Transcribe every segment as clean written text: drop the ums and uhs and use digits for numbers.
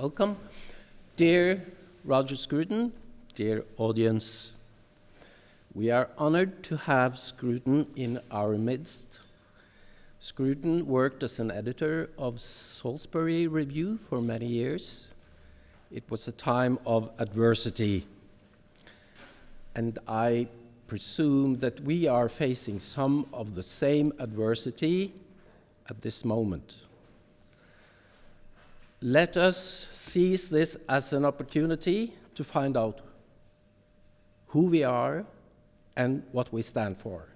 Welcome. Dear Roger Scruton, dear audience, we are honored to have Scruton in our midst. Scruton worked as an editor of Salisbury Review for many years. It was a time of adversity, and I presume that we are facing some of the same adversity at this moment. Let us seize this as an opportunity to find out who we are and what we stand for.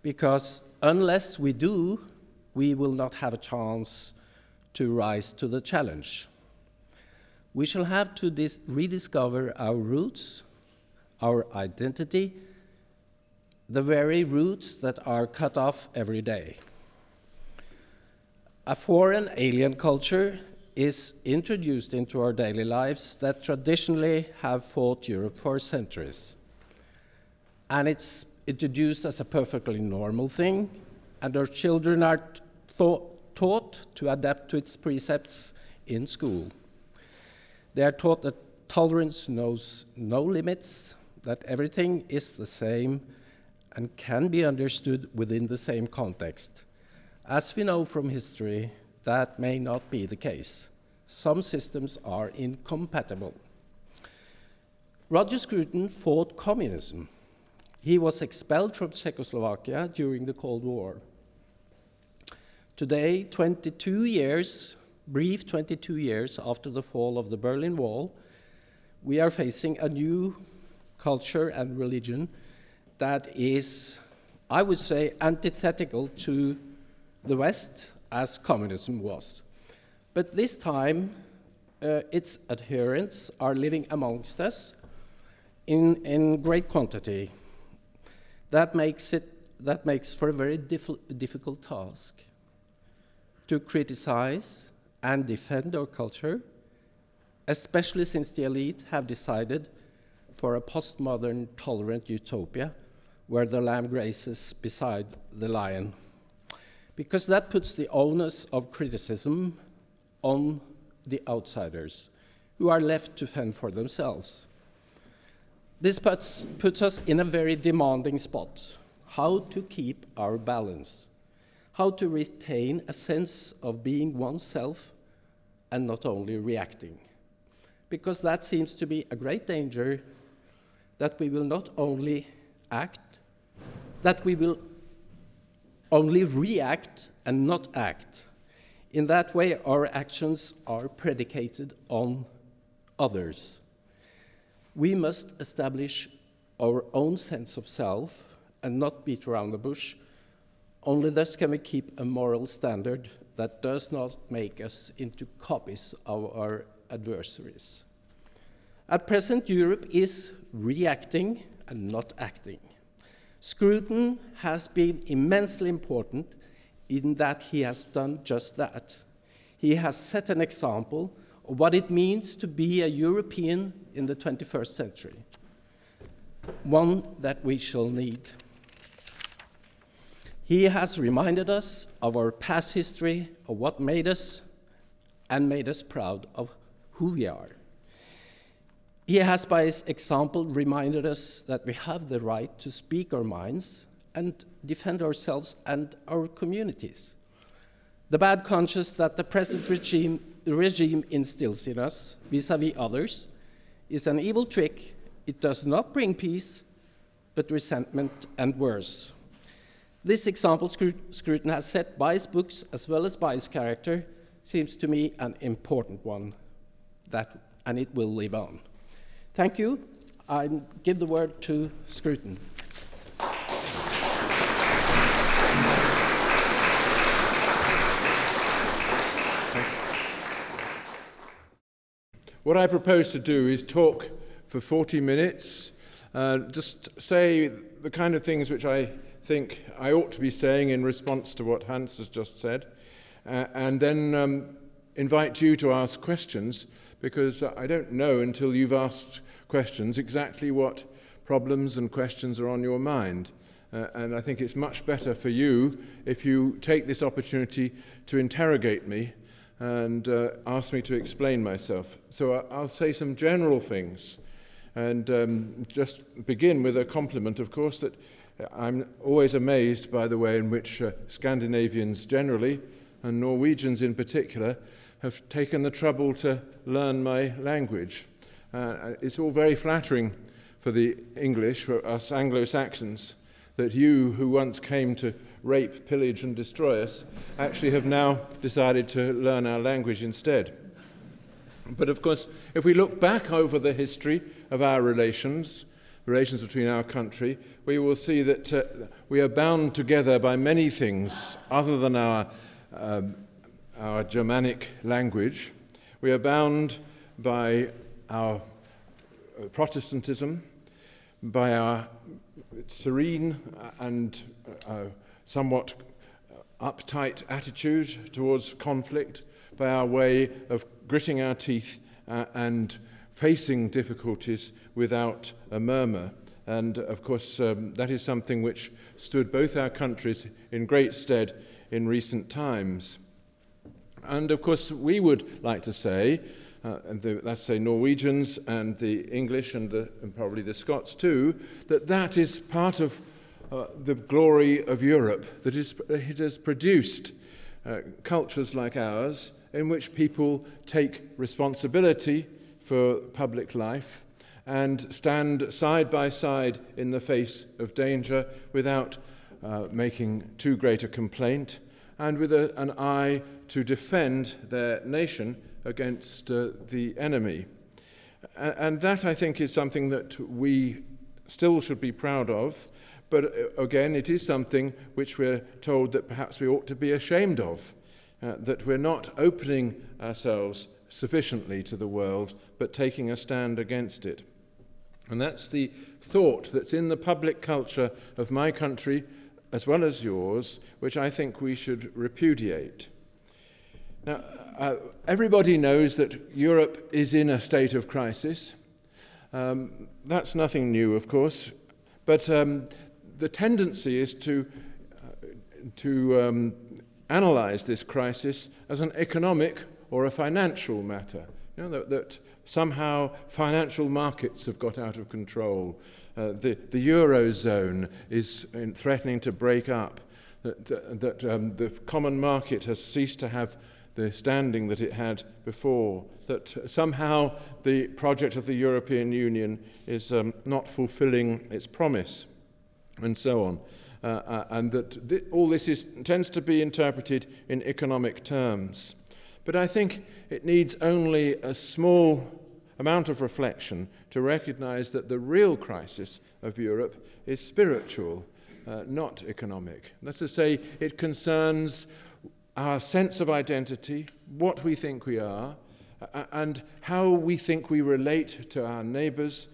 Because unless we do, we will not have a chance to rise to the challenge. We shall have to rediscover our roots, our identity, the very roots that are cut off every day. A foreign alien culture is introduced into our daily lives that traditionally have fought Europe for centuries. And it's introduced as a perfectly normal thing, and our children are taught to adapt to its precepts in school. They are taught that tolerance knows no limits, that everything is the same and can be understood within the same context. As we know from history, that may not be the case. Some systems are incompatible. Roger Scruton fought communism. He was expelled from Czechoslovakia during the Cold War. Today, 22 years after the fall of the Berlin Wall, we are facing a new culture and religion that is, I would say, antithetical to the West, as communism was. But this time, its adherents are living amongst us in great quantity. That makes for a very difficult task to criticize and defend our culture, especially since the elite have decided for a postmodern, tolerant utopia where the lamb grazes beside the lion. Because that puts the onus of criticism on the outsiders, who are left to fend for themselves. This puts us in a very demanding spot: how to keep our balance, how to retain a sense of being oneself and not only reacting. Because that seems to be a great danger, that we will not only act, that we will only react and not act. In that way, our actions are predicated on others. We must establish our own sense of self and not beat around the bush. Only thus can we keep a moral standard that does not make us into copies of our adversaries. At present, Europe is reacting and not acting. Scruton has been immensely important in that he has done just that. He has set an example of what it means to be a European in the 21st century, one that we shall need. He has reminded us of our past history, of what made us, and made us proud of who we are. He has, by his example, reminded us that we have the right to speak our minds and defend ourselves and our communities. The bad conscience that the present regime instills in us vis-à-vis others is an evil trick. It does not bring peace, but resentment and worse. This example Scruton has set by his books as well as by his character seems to me an important one, and it will live on. Thank you. I give the word to Scruton. What I propose to do is talk for 40 minutes, just say the kind of things which I think I ought to be saying in response to what Hans has just said, and then invite you to ask questions, because I don't know until you've asked questions exactly what problems and questions are on your mind. And I think it's much better for you if you take this opportunity to interrogate me and asked me to explain myself. So I'll say some general things, and just begin with a compliment, of course, that I'm always amazed by the way in which Scandinavians generally, and Norwegians in particular, have taken the trouble to learn my language. It's all very flattering for the English, for us Anglo-Saxons, that you, who once came to rape, pillage and destroy us, actually have now decided to learn our language instead. But of course, if we look back over the history of our relations between our country, we will see that we are bound together by many things other than our Germanic language. We are bound by our Protestantism, by our serene and somewhat uptight attitude towards conflict, by our way of gritting our teeth and facing difficulties without a murmur. And of course, that is something which stood both our countries in great stead in recent times. And of course, we would like to say, let's say Norwegians and the English and probably the Scots too, that is part of the glory of Europe, that it has produced cultures like ours in which people take responsibility for public life and stand side by side in the face of danger without making too great a complaint, and with an eye to defend their nation against the enemy. And that, I think, is something that we still should be proud of, but again, it is something which we're told that perhaps we ought to be ashamed of, that we're not opening ourselves sufficiently to the world, but taking a stand against it. And that's the thought that's in the public culture of my country, as well as yours, which I think we should repudiate. Now, everybody knows that Europe is in a state of crisis. That's nothing new, of course, but the tendency is to analyze this crisis as an economic or a financial matter. You know, that somehow financial markets have got out of control. The Eurozone is threatening to break up. That the common market has ceased to have the standing that it had before. That somehow the project of the European Union is not fulfilling its promise, and so on. And that all this tends to be interpreted in economic terms. But I think it needs only a small amount of reflection to recognize that the real crisis of Europe is spiritual, not economic. That's to say, it concerns our sense of identity, what we think we are, and how we think we relate to our neighbors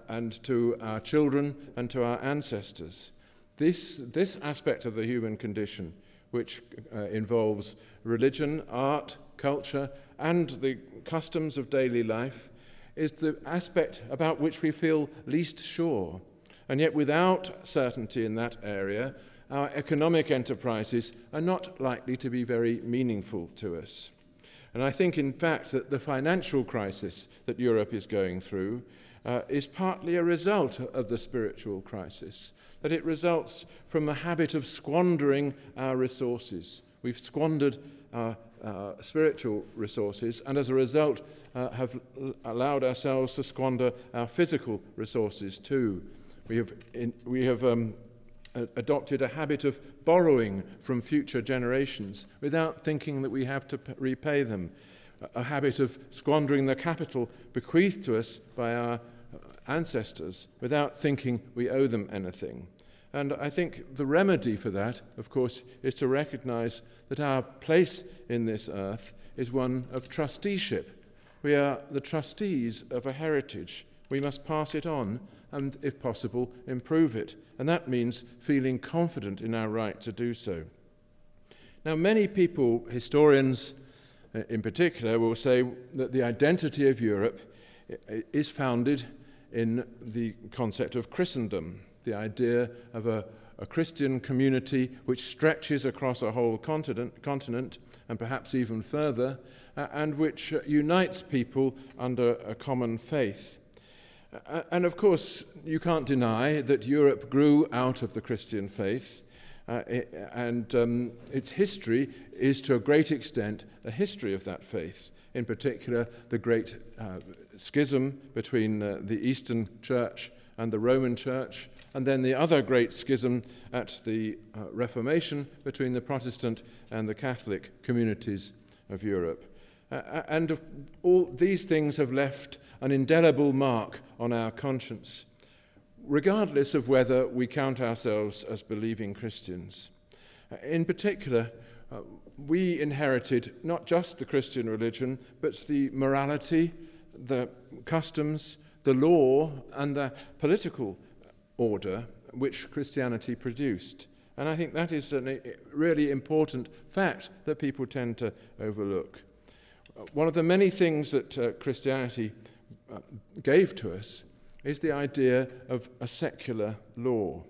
and to our children and to our ancestors. This aspect of the human condition, which involves religion, art, culture, and the customs of daily life, is the aspect about which we feel least sure. And yet without certainty in that area, our economic enterprises are not likely to be very meaningful to us. And I think, in fact, that the financial crisis that Europe is going through is partly a result of the spiritual crisis, that it results from a habit of squandering our resources. We've squandered our spiritual resources, and as a result have allowed ourselves to squander our physical resources too. We have adopted a habit of borrowing from future generations without thinking that we have to repay them, a habit of squandering the capital bequeathed to us by our ancestors without thinking we owe them anything. And I think the remedy for that, of course, is to recognize that our place in this earth is one of trusteeship. We are the trustees of a heritage. We must pass it on and, if possible, improve it. And that means feeling confident in our right to do so. Now, many people, historians in particular, will say that the identity of Europe is founded in the concept of Christendom, the idea of a a Christian community which stretches across a whole continent and perhaps even further, and which unites people under a common faith. And of course, you can't deny that Europe grew out of the Christian faith, and its history is to a great extent a history of that faith. In particular, the great schism between the Eastern Church and the Roman Church, and then the other great schism at the Reformation between the Protestant and the Catholic communities of Europe. And all these things have left an indelible mark on our conscience, regardless of whether we count ourselves as believing Christians. In particular, we inherited not just the Christian religion, but the morality, the customs, the law, and the political order which Christianity produced. And I think that is a really important fact that people tend to overlook. One of the many things that Christianity gave to us is the idea of a secular law.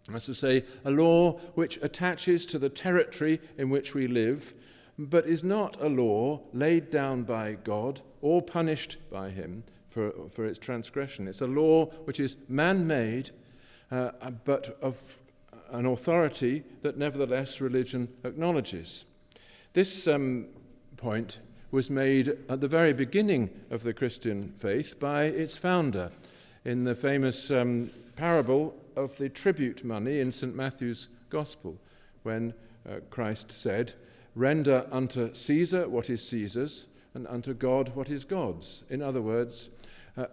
That's to say, a law which attaches to the territory in which we live, but is not a law laid down by God or punished by him for its transgression. It's a law which is man-made, but of an authority that nevertheless religion acknowledges. This point was made at the very beginning of the Christian faith by its founder in the famous parable of the tribute money in St. Matthew's Gospel, when Christ said, "Render unto Caesar what is Caesar's, and unto God what is God's." In other words,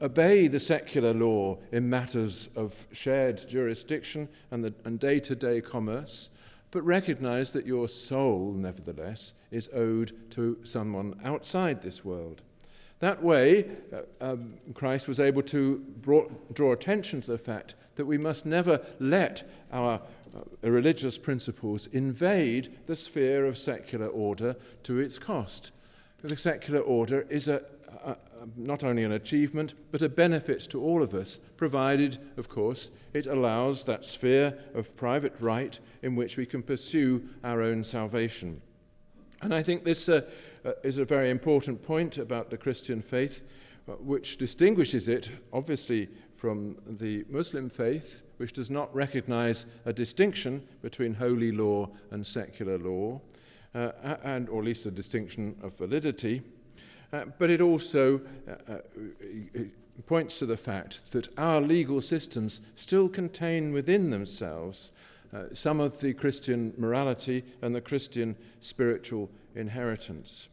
obey the secular law in matters of shared jurisdiction and day-to-day commerce, but recognize that your soul, nevertheless, is owed to someone outside this world. That way, Christ was able to draw attention to the fact that we must never let our religious principles invade the sphere of secular order to its cost. The secular order is not only an achievement, but a benefit to all of us, provided, of course, it allows that sphere of private right in which we can pursue our own salvation. And I think this is a very important point about the Christian faith, which distinguishes it, obviously, from the Muslim faith, which does not recognize a distinction between holy law and secular law, or at least a distinction of validity. But it also points to the fact that our legal systems still contain within themselves some of the Christian morality and the Christian spiritual inheritance.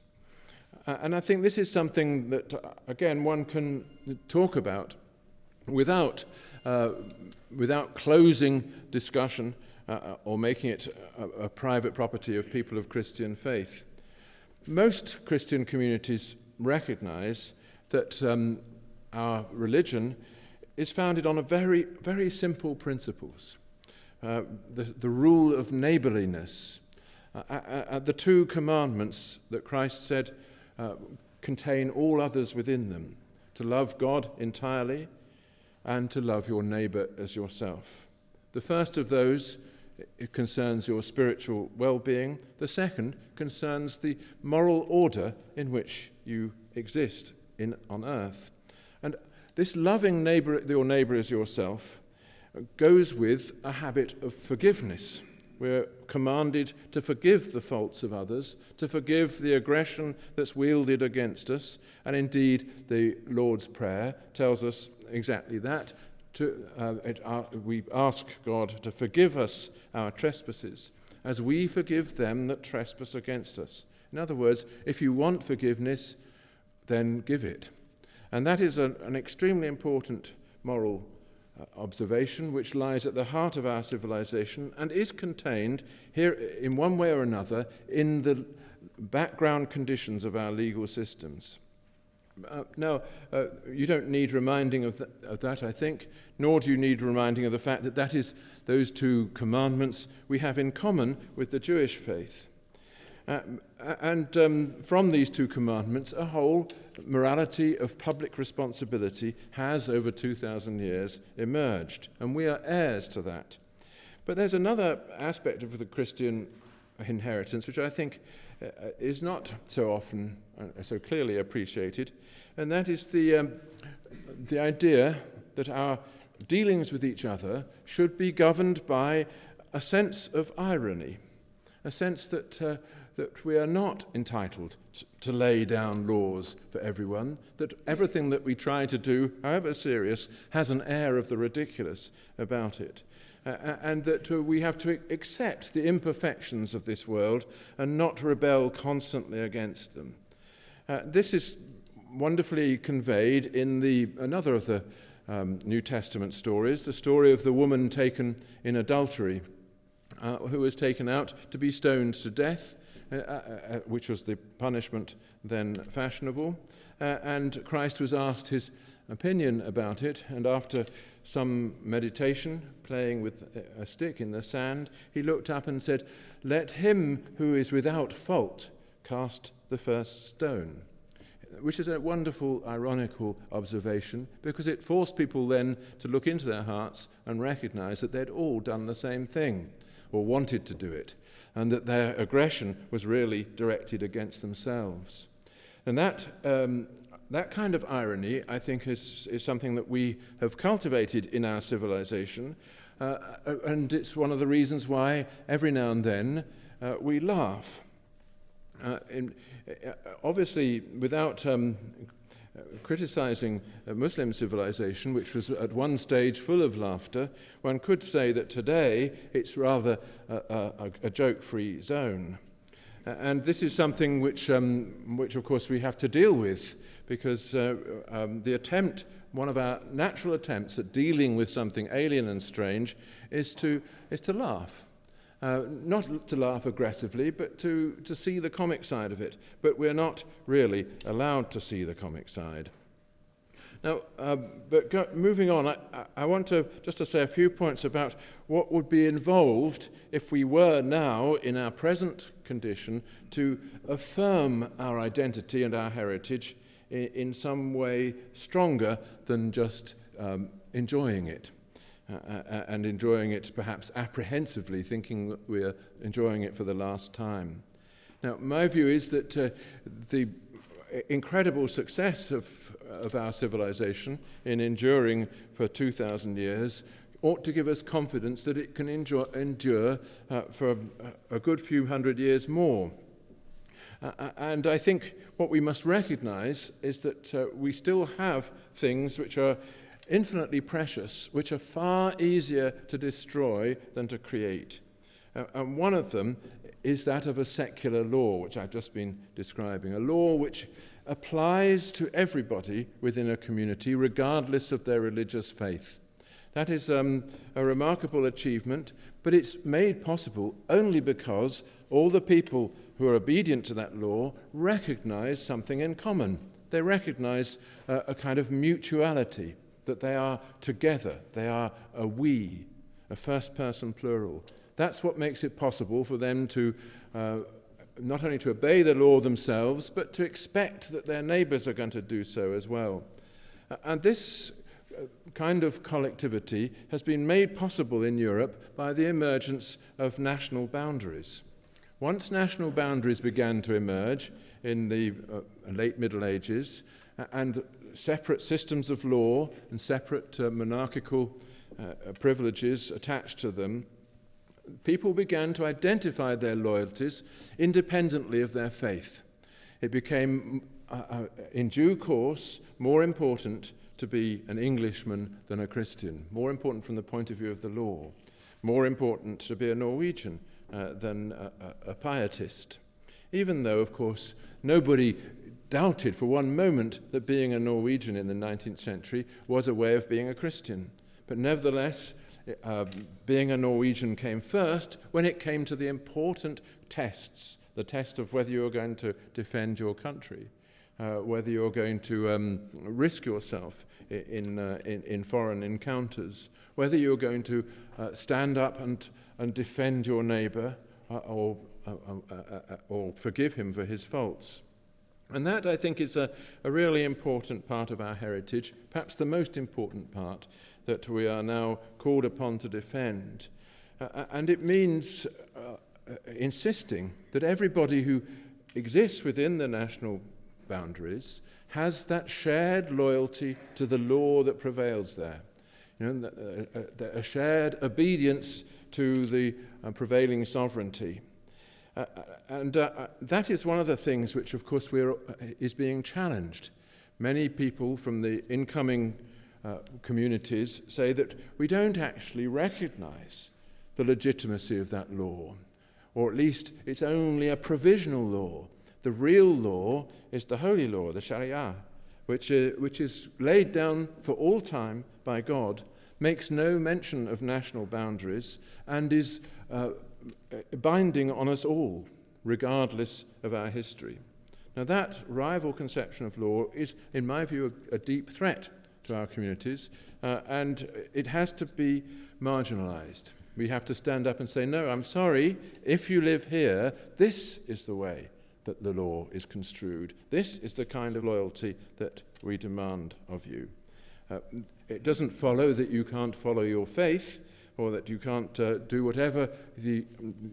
And I think this is something that, again, one can talk about without closing discussion or making it a private property of people of Christian faith. Most Christian communities recognize that our religion is founded on a very, very simple principles. The rule of neighborliness. The two commandments that Christ said contain all others within them: to love God entirely and to love your neighbor as yourself. The first of those, it concerns your spiritual well-being. The second concerns the moral order in which you exist on earth. And this loving your neighbor as yourself goes with a habit of forgiveness. We're commanded to forgive the faults of others, to forgive the aggression that's wielded against us, and indeed the Lord's Prayer tells us exactly that. We ask God to forgive us our trespasses as we forgive them that trespass against us. In other words, if you want forgiveness, then give it. And that is an extremely important moral observation which lies at the heart of our civilization and is contained here in one way or another in the background conditions of our legal systems. Now, you don't need reminding of that, I think, nor do you need reminding of the fact that is those two commandments we have in common with the Jewish faith. And from these two commandments, a whole morality of public responsibility has, over 2,000 years, emerged, and we are heirs to that. But there's another aspect of the Christian inheritance which I think is not so often so clearly appreciated, and that is the idea that our dealings with each other should be governed by a sense of irony, a sense that we are not entitled to lay down laws for everyone, that everything that we try to do, however serious, has an air of the ridiculous about it. And that we have to accept the imperfections of this world and not rebel constantly against them. This is wonderfully conveyed in another of the New Testament stories, the story of the woman taken in adultery, who was taken out to be stoned to death, which was the punishment then fashionable. And Christ was asked his opinion about it, and after some meditation, playing with a stick in the sand, he looked up and said, "Let him who is without fault cast the first stone," which is a wonderful, ironical observation, because it forced people then to look into their hearts and recognize that they'd all done the same thing, or wanted to do it, and that their aggression was really directed against themselves. And that kind of irony, I think, is something that we have cultivated in our civilization, and it's one of the reasons why every now and then we laugh. Obviously, without criticizing Muslim civilization, which was at one stage full of laughter, one could say that today it's rather a joke-free zone. And this is something which of course we have to deal with, because one of our natural attempts at dealing with something alien and strange is to laugh. Not to laugh aggressively, but to see the comic side of it. But we're not really allowed to see the comic side. Now, moving on, I want to say a few points about what would be involved if we were now, in our present condition, to affirm our identity and our heritage in some way stronger than just enjoying it. And enjoying it perhaps apprehensively, thinking that we're enjoying it for the last time. Now, my view is that the incredible success of our civilization in enduring for 2,000 years ought to give us confidence that it can endure for a good few hundred years more. And I think what we must recognize is that we still have things which are infinitely precious, which are far easier to destroy than to create. And one of them is that of a secular law, which I've just been describing, a law which applies to everybody within a community, regardless of their religious faith. That is a remarkable achievement, but it's made possible only because all the people who are obedient to that law recognize something in common. They recognize a kind of mutuality, that they are together, they are a we, a first-person plural. That's what makes it possible for them to not only to obey the law themselves, but to expect that their neighbors are going to do so as well. And this kind of collectivity has been made possible in Europe by the emergence of national boundaries. Once national boundaries began to emerge in the late Middle Ages, and separate systems of law and separate monarchical privileges attached to them, people began to identify their loyalties independently of their faith. It became, in due course, more important to be an Englishman than a Christian, more important from the point of view of the law, more important to be a Norwegian than a pietist. Even though, of course, nobody doubted for one moment that being a Norwegian in the 19th century was a way of being a Christian. But nevertheless, being a Norwegian came first when it came to the important tests, the test of whether you're going to defend your country, whether you're going to risk yourself in foreign encounters, whether you're going to stand up and defend your neighbor or forgive him for his faults. And that, I think, is a really important part of our heritage, perhaps the most important part that we are now called upon to defend. And it means insisting that everybody who exists within the national boundaries has that shared loyalty to the law that prevails there. A shared obedience to the prevailing sovereignty. And that is one of the things which, of course, is being challenged. Many people from the incoming communities say that we don't actually recognize the legitimacy of that law, or at least it's only a provisional law. The real law is the holy law, the Sharia, which is laid down for all time by God, makes no mention of national boundaries, and is binding on us all, regardless of our history. Now, that rival conception of law is, in my view, a deep threat to our communities, and it has to be marginalized. We have to stand up and say, no, I'm sorry, if you live here, this is the way that the law is construed. This is the kind of loyalty that we demand of you. It doesn't follow that you can't follow your faith, or that you can't do whatever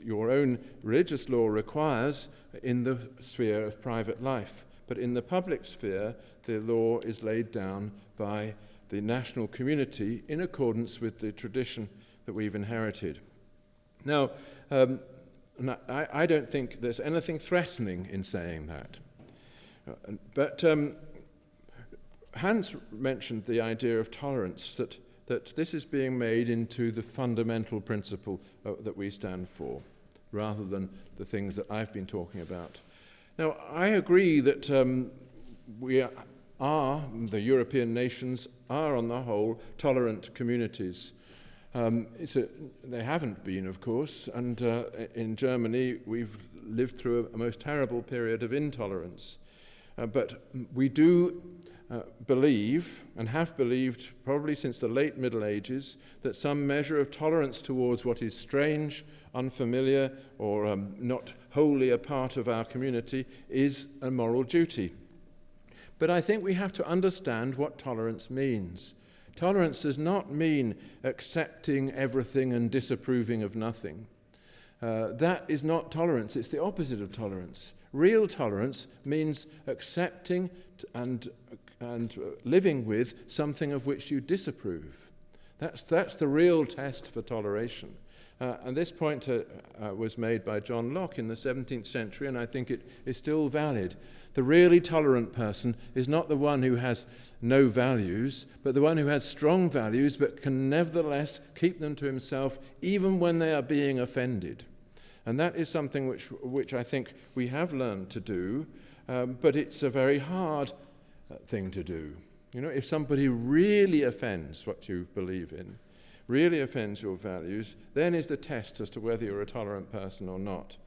your own religious law requires in the sphere of private life. But in the public sphere, the law is laid down by the national community in accordance with the tradition that we've inherited. Now, I don't think there's anything threatening in saying that. But Hans mentioned the idea of tolerance, that this is being made into the fundamental principle that we stand for, rather than the things that I've been talking about. Now, I agree that the European nations are, on the whole, tolerant communities. They haven't been, of course, and in Germany we've lived through a most terrible period of intolerance. But we do believe, and have believed probably since the late Middle Ages, that some measure of tolerance towards what is strange, unfamiliar, or not wholly a part of our community is a moral duty. But I think we have to understand what tolerance means. Tolerance does not mean accepting everything and disapproving of nothing. That is not tolerance, it's the opposite of tolerance. Real tolerance means accepting and living with something of which you disapprove. That's the real test for toleration. And this point was made by John Locke in the 17th century, and I think it is still valid. The really tolerant person is not the one who has no values, but the one who has strong values but can nevertheless keep them to himself even when they are being offended. And that is something which I think we have learned to do, but it's a very hard thing to do. You know, if somebody really offends what you believe in, really offends your values, then is the test as to whether you're a tolerant person or not.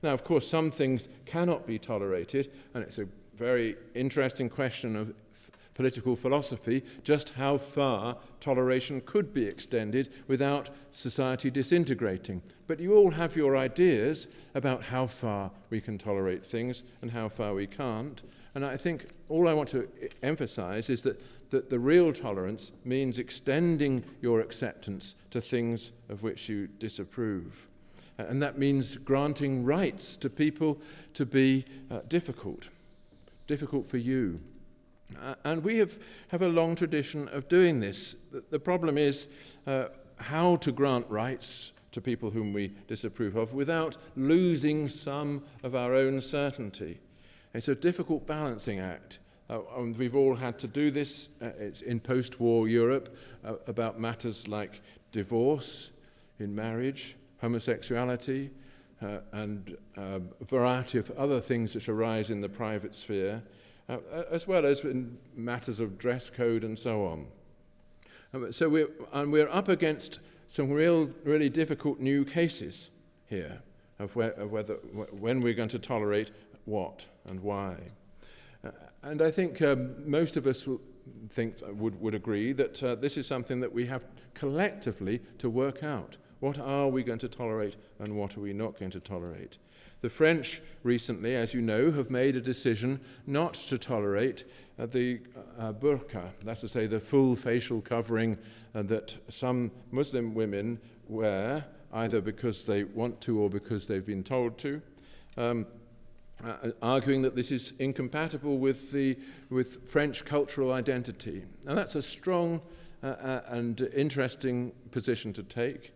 Now, of course, some things cannot be tolerated, and it's a very interesting question of political philosophy, just how far toleration could be extended without society disintegrating. But you all have your ideas about how far we can tolerate things and how far we can't. And I think all I want to emphasize is that the real tolerance means extending your acceptance to things of which you disapprove. And that means granting rights to people to be difficult for you. And we have a long tradition of doing this. The problem is how to grant rights to people whom we disapprove of without losing some of our own certainty. It's a difficult balancing act. And we've all had to do this in post-war Europe about matters like divorce in marriage, homosexuality, and a variety of other things which arise in the private sphere, as well as in matters of dress code and so on. So we're up against some really difficult new cases here of when we're going to tolerate what and why. And I think most of us would agree that this is something that we have collectively to work out. What are we going to tolerate and what are we not going to tolerate? The French recently, as you know, have made a decision not to tolerate the burqa, that's to say the full facial covering that some Muslim women wear either because they want to or because they've been told to, arguing that this is incompatible with French cultural identity. Now that's a strong and interesting position to take,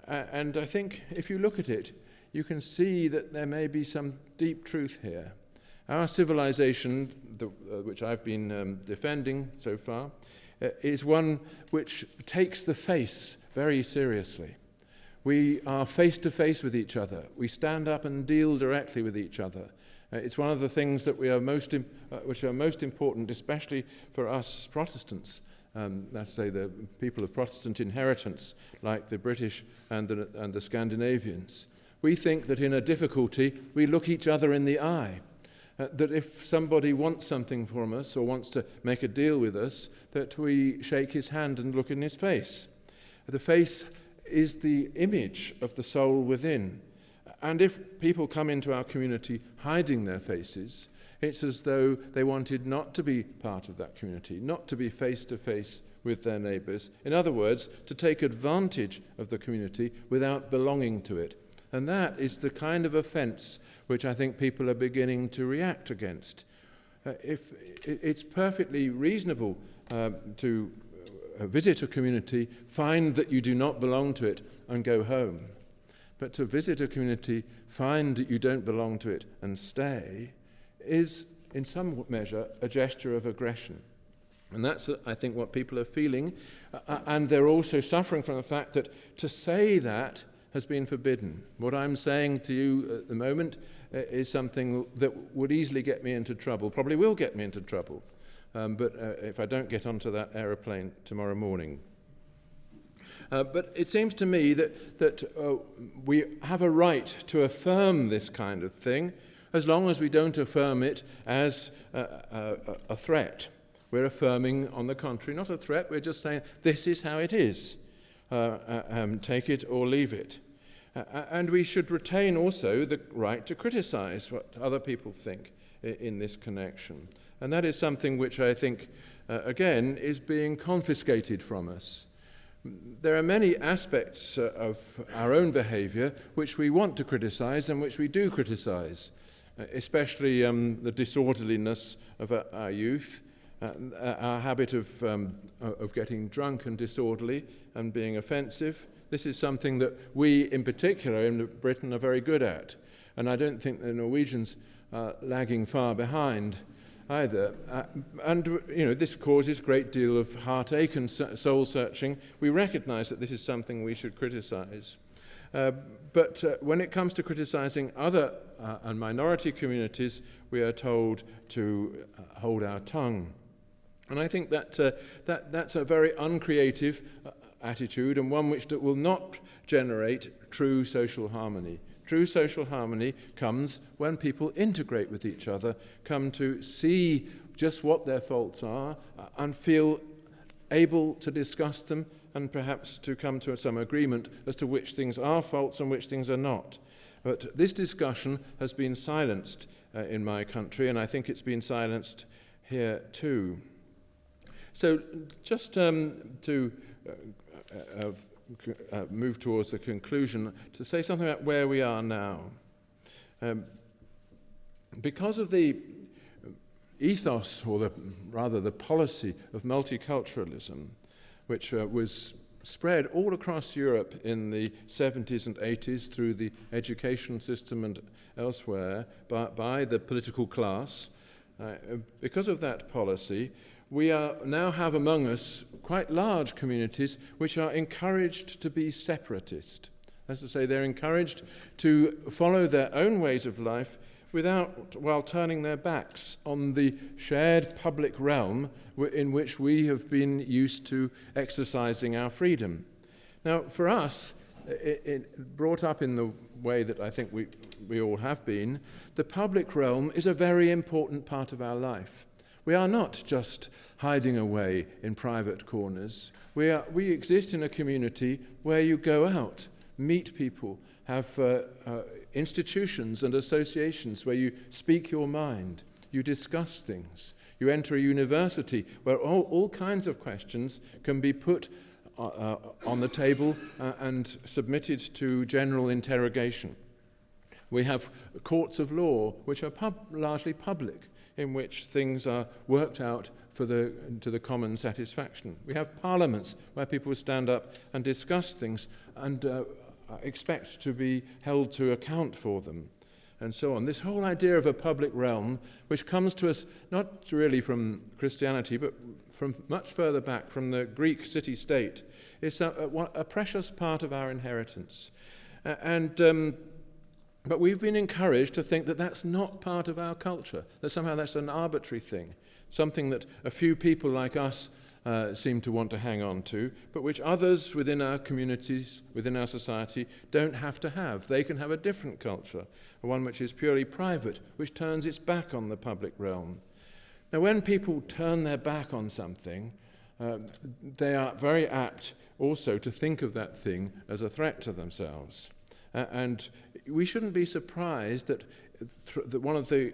and I think if you look at it, you can see that there may be some deep truth here. Our civilization, which I've been defending so far, is one which takes the face very seriously. We are face to face with each other. We stand up and deal directly with each other. It's one of the things that which are most important, especially for us Protestants. Let's say the people of Protestant inheritance, like the British and the Scandinavians. We think that in a difficulty, we look each other in the eye. That if somebody wants something from us or wants to make a deal with us, that we shake his hand and look in his face. The face is the image of the soul within. And if people come into our community hiding their faces, it's as though they wanted not to be part of that community, not to be face to face with their neighbours. In other words, to take advantage of the community without belonging to it. And that is the kind of offence which I think people are beginning to react against. If it's perfectly reasonable to visit a community, find that you do not belong to it, and go home. But to visit a community, find that you don't belong to it, and stay, is in some measure a gesture of aggression. And that's, I think, what people are feeling. And they're also suffering from the fact that to say that has been forbidden. What I'm saying to you at the moment is something that would easily get me into trouble, probably will get me into trouble, but if I don't get onto that aeroplane tomorrow morning. But it seems to me that we have a right to affirm this kind of thing as long as we don't affirm it as a threat. We're affirming, on the contrary, not a threat, we're just saying this is how it is. Take it or leave it. And we should retain also the right to criticize what other people think in this connection. And that is something which I think, again, is being confiscated from us. There are many aspects of our own behavior which we want to criticize and which we do criticize, especially the disorderliness of our youth, our habit of getting drunk and disorderly and being offensive. This is something that we, in particular, in Britain, are very good at. And I don't think the Norwegians are lagging far behind either. This causes a great deal of heartache and soul-searching. We recognize that this is something we should criticize. But when it comes to criticizing other and minority communities, we are told to hold our tongue. And I think that's a very uncreative attitude, and one which will not generate true social harmony. True social harmony comes when people integrate with each other, come to see just what their faults are, and feel able to discuss them, and perhaps to come to some agreement as to which things are faults and which things are not. But this discussion has been silenced in my country, and I think it's been silenced here too. So just to move towards the conclusion, to say something about where we are now. Because of the ethos, or the policy of multiculturalism, which was spread all across Europe in the 70s and 80s through the education system and elsewhere by the political class, because of that policy, we now have among us quite large communities which are encouraged to be separatist. That's to say, they're encouraged to follow their own ways of life while turning their backs on the shared public realm in which we have been used to exercising our freedom. Now, for us, brought up in the way that I think we all have been, the public realm is a very important part of our life. We are not just hiding away in private corners. We exist in a community where you go out, meet people, have institutions and associations where you speak your mind, you discuss things. You enter a university where all kinds of questions can be put on the table and submitted to general interrogation. We have courts of law which are largely public, in which things are worked out to the common satisfaction. We have parliaments where people stand up and discuss things and expect to be held to account for them, and so on. This whole idea of a public realm, which comes to us not really from Christianity, but from much further back, from the Greek city-state, is a precious part of our inheritance. But we've been encouraged to think that that's not part of our culture, that somehow that's an arbitrary thing, something that a few people like us seem to want to hang on to, but which others within our communities, within our society, don't have to have. They can have a different culture, one which is purely private, which turns its back on the public realm. Now, when people turn their back on something, they are very apt also to think of that thing as a threat to themselves. And we shouldn't be surprised that one of the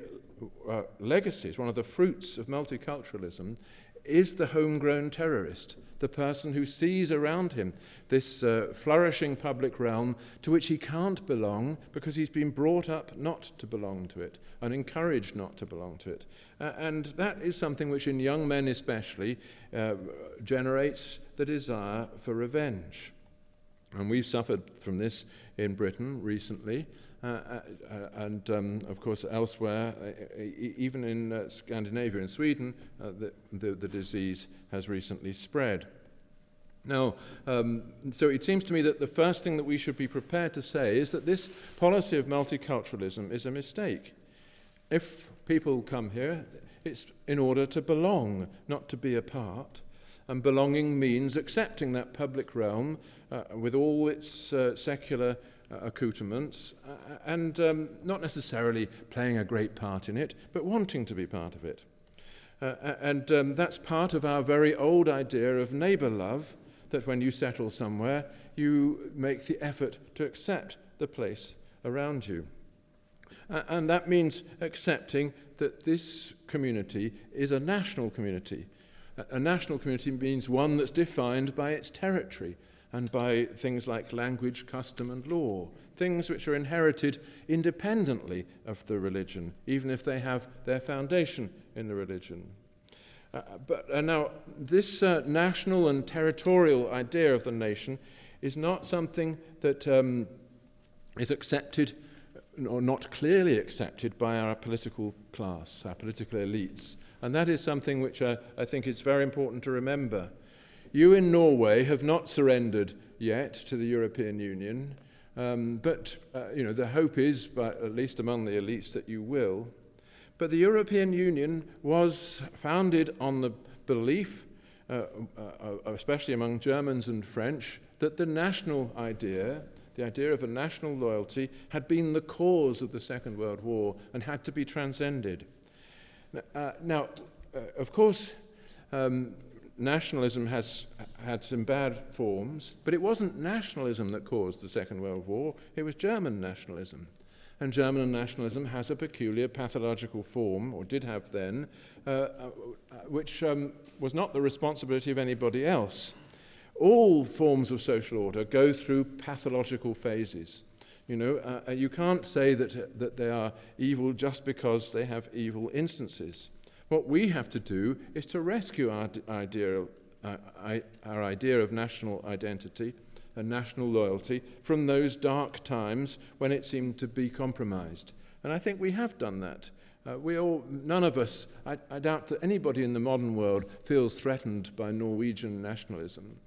legacies, one of the fruits of multiculturalism is the homegrown terrorist, the person who sees around him this flourishing public realm to which he can't belong because he's been brought up not to belong to it and encouraged not to belong to it. And that is something which in young men especially generates the desire for revenge. And we've suffered from this in Britain recently, and of course elsewhere, even in Scandinavia and Sweden, the disease has recently spread. Now, so it seems to me that the first thing that we should be prepared to say is that this policy of multiculturalism is a mistake. If people come here, it's in order to belong, not to be a part. And belonging means accepting that public realm with all its secular accoutrements and not necessarily playing a great part in it, but wanting to be part of it. And that's part of our very old idea of neighbour love, that when you settle somewhere, you make the effort to accept the place around you. And that means accepting that this community is a national community. A national community means one that's defined by its territory and by things like language, custom, and law, things which are inherited independently of the religion, even if they have their foundation in the religion. But now, this national and territorial idea of the nation is not something that is accepted or not clearly accepted by our political class, our political elites. And that is something which I think is very important to remember. You in Norway have not surrendered yet to the European Union, but the hope is, at least among the elites, that you will. But the European Union was founded on the belief, especially among Germans and French, that the national idea, the idea of a national loyalty, had been the cause of the Second World War and had to be transcended. Now, of course, nationalism has had some bad forms, but it wasn't nationalism that caused the Second World War, it was German nationalism. And German nationalism has a peculiar pathological form, or did have then, which was not the responsibility of anybody else. All forms of social order go through pathological phases. You can't say that they are evil just because they have evil instances. What we have to do is to rescue our idea of national identity and national loyalty from those dark times when it seemed to be compromised. And I think we have done that. None of us, I doubt that anybody in the modern world feels threatened by Norwegian nationalism,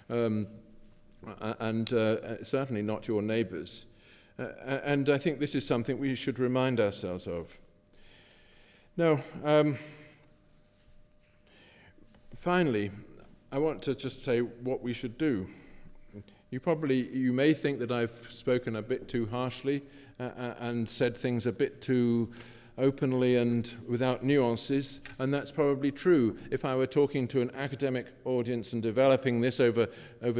and certainly not your neighbours. And I think this is something we should remind ourselves of. Now, finally, I want to just say what we should do. You may think that I've spoken a bit too harshly and said things a bit too openly and without nuances, and that's probably true. If I were talking to an academic audience and developing this over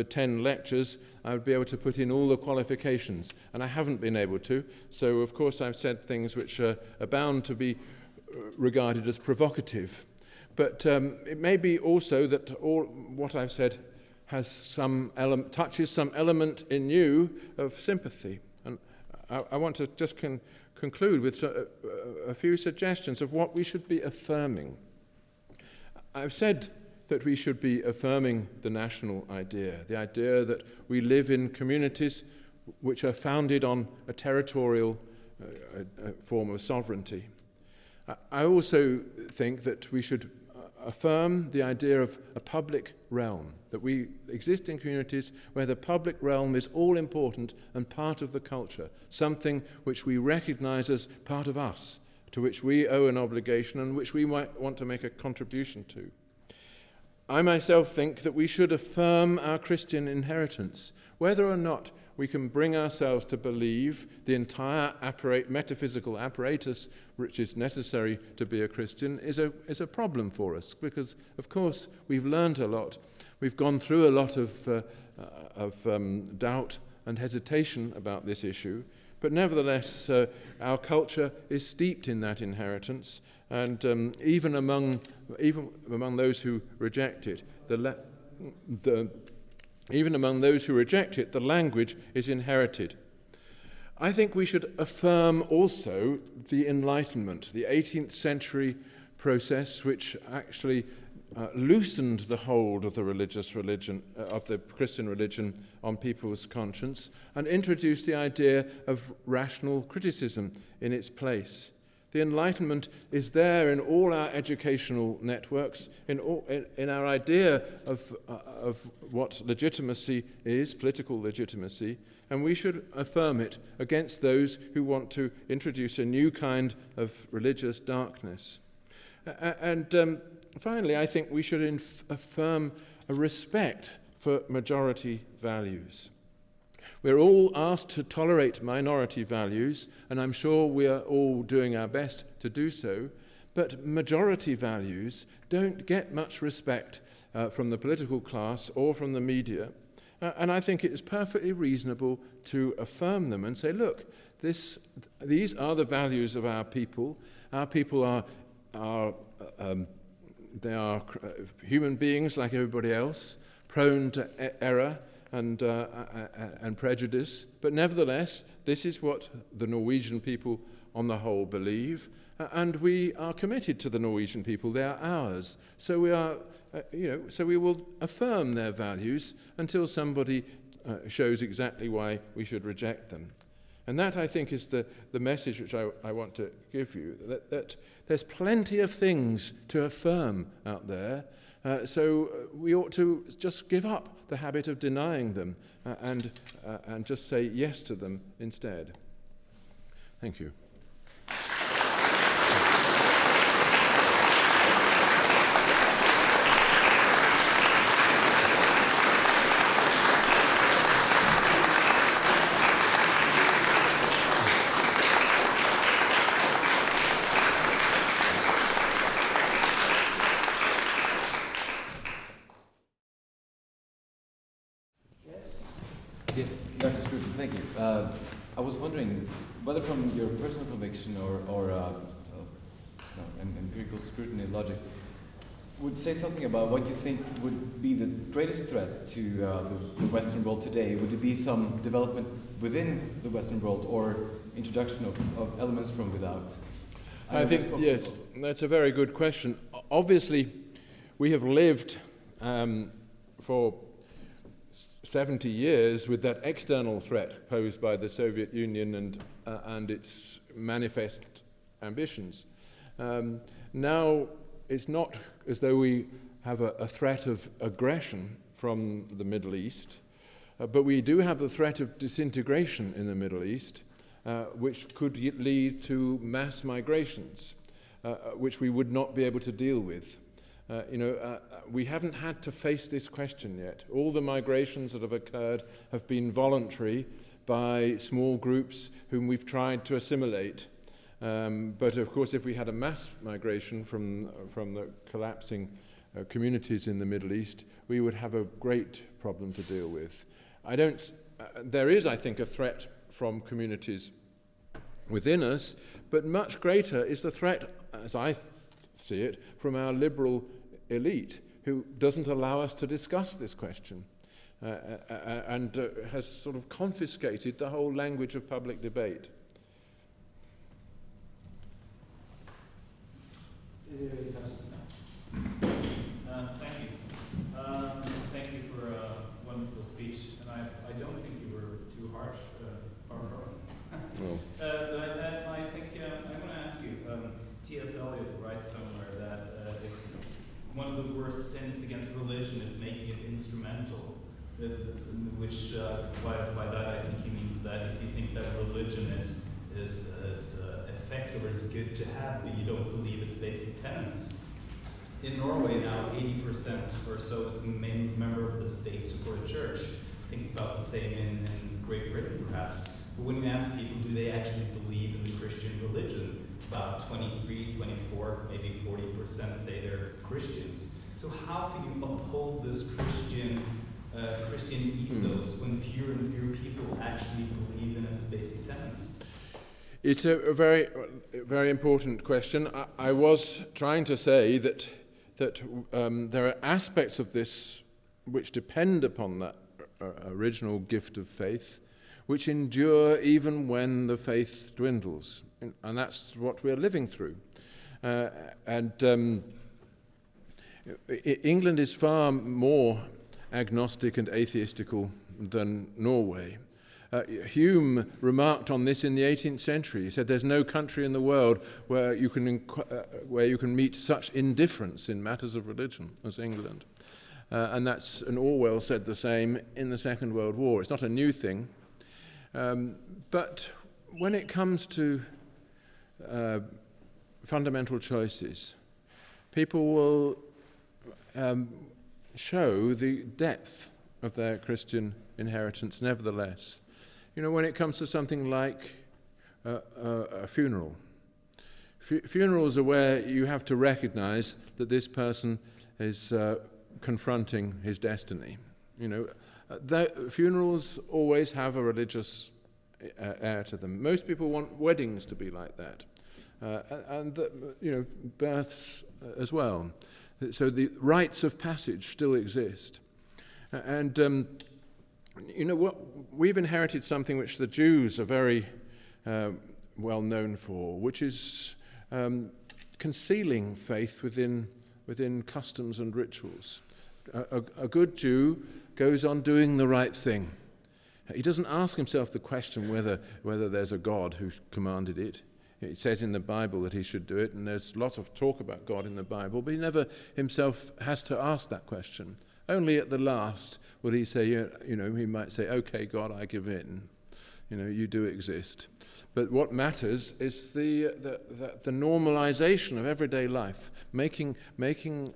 10 lectures, I would be able to put in all the qualifications, and I haven't been able to. So, of course, I've said things which are bound to be regarded as provocative. But it may be also that all what I've said touches some element in you of sympathy. And I want to just conclude with a few suggestions of what we should be affirming. I've said that we should be affirming the national idea, the idea that we live in communities which are founded on a territorial form of sovereignty. I also think that we should affirm the idea of a public realm, that we exist in communities where the public realm is all important and part of the culture, something which we recognize as part of us, to which we owe an obligation and which we might want to make a contribution to. I myself think that we should affirm our Christian inheritance, whether or not we can bring ourselves to believe the entire metaphysical apparatus which is necessary to be a Christian is a problem for us, because, of course, we've learned a lot. We've gone through a lot of doubt and hesitation about this issue, but nevertheless, our culture is steeped in that inheritance, and even among those who reject it, even among those who reject it, the language is inherited. I think we should affirm also the Enlightenment, the 18th century process which actually loosened the hold of the of the Christian religion on people's conscience, and introduced the idea of rational criticism in its place. The Enlightenment is there in all our educational networks, in our idea of what legitimacy is, political legitimacy, and we should affirm it against those who want to introduce a new kind of religious darkness. And finally, I think we should affirm a respect for majority values. We're all asked to tolerate minority values, and I'm sure we are all doing our best to do so, but majority values don't get much respect from the political class or from the media, and I think it is perfectly reasonable to affirm them and say, look, these are the values of our people. Our people are human beings like everybody else, prone to error and prejudice, but nevertheless, this is what the Norwegian people on the whole believe, and we are committed to the Norwegian people. They are ours. So we will affirm their values until somebody shows exactly why we should reject them. And that, I think, is the message which I want to give you, that there's plenty of things to affirm out there, so we ought to just give up the habit of denying them and just say yes to them instead. Thank you. Dr. Scruton, thank you. I was wondering whether from your personal conviction or empirical scrutiny logic would say something about what you think would be the greatest threat to the Western world today. Would it be some development within the Western world or introduction of elements from without? I think, yes, that's a very good question. Obviously, we have lived for 70 years with that external threat posed by the Soviet Union and its manifest ambitions. Now it's not as though we have a threat of aggression from the Middle East, but we do have the threat of disintegration in the Middle East, which could lead to mass migrations, which we would not be able to deal with. We haven't had to face this question yet. All the migrations that have occurred have been voluntary by small groups whom we've tried to assimilate. But of course, if we had a mass migration from the collapsing communities in the Middle East, we would have a great problem to deal with. There is, I think, a threat from communities within us, but much greater is the threat, as I see it, from our liberal elite, who doesn't allow us to discuss this question. and has sort of confiscated the whole language of public debate. Thank you. Thank you for a wonderful speech, and I don't think you were too harsh. Well. I think I want to ask you. T.S. Eliot writes somewhere that one of the worst sins against religion is making it instrumental. Which by that I think he means that if you think that religion is effective or is good to have, but you don't believe its basic tenets. In Norway now, 80% or so is a member of the state supported church. I think it's about the same in Great Britain, perhaps. But when you ask people, do they actually believe in the Christian religion? About 23, 24, maybe 40% say they're Christians. So how can you uphold this Christian ethos when fewer and fewer people actually believe in its basic tenets? It's a very, very important question. I was trying to say that there are aspects of this which depend upon that original gift of faith, which endure even when the faith dwindles, and that's what we're living through. England is far more agnostic and atheistical than Norway. Hume remarked on this in the 18th century. He said, "There's no country in the world where you can meet such indifference in matters of religion as England." And Orwell said the same in the Second World War. It's not a new thing, but when it comes to fundamental choices, people will show the depth of their Christian inheritance nevertheless. You know, when it comes to something like a funeral, funerals are where you have to recognize that this person is confronting his destiny. You know, funerals always have a religious air to them. Most people want weddings to be like that, and you know, births as well. So the rites of passage still exist. And, you know, we've inherited something which the Jews are very well known for, which is concealing faith within customs and rituals. A good Jew goes on doing the right thing. He doesn't ask himself the question whether there's a God who commanded it. It says in the Bible that he should do it, and there's lots of talk about God in the Bible, but he never himself has to ask that question. Only at the last will he say, you know, he might say, "Okay, God, I give in. You know, you do exist." But what matters is the normalization of everyday life, making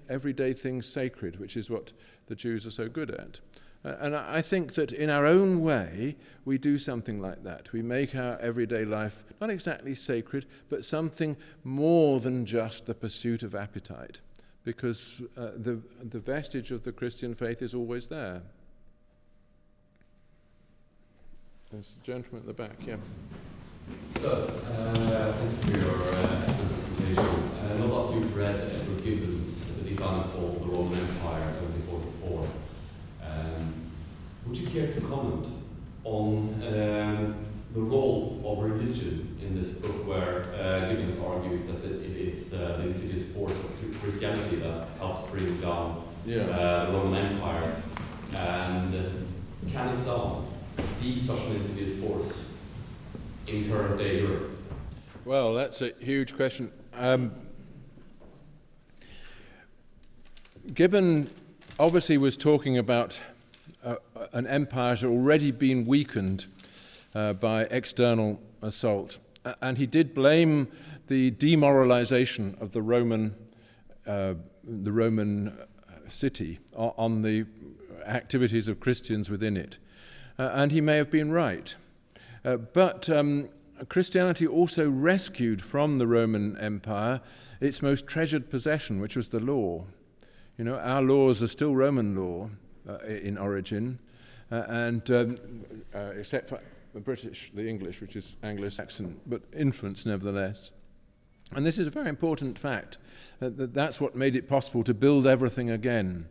everyday things sacred, which is what the Jews are so good at. And I think that in our own way, we do something like that. We make our everyday life not exactly sacred, but something more than just the pursuit of appetite, because the vestige of the Christian faith is always there. There's a gentleman at the back, yeah. So, thank you for your excellent presentation. Not that you've read Edward Gibbon's The Downfall of the Roman Empire, 1744. Would you care to comment on the role of religion in this book, where Gibbons argues that it is the insidious force of Christianity that helps bring down the Roman Empire? And can Islam be such an insidious force in current day Europe? Well, that's a huge question. Gibbon obviously was talking about an empire that had already been weakened by external assault, and he did blame the demoralization of the Roman city on the activities of Christians within it, and he may have been right. But Christianity also rescued from the Roman Empire its most treasured possession, which was the law. You know, our laws are still Roman law in origin, except for the English, which is Anglo-Saxon, but influence nevertheless. And this is a very important fact. That's what made it possible to build everything again.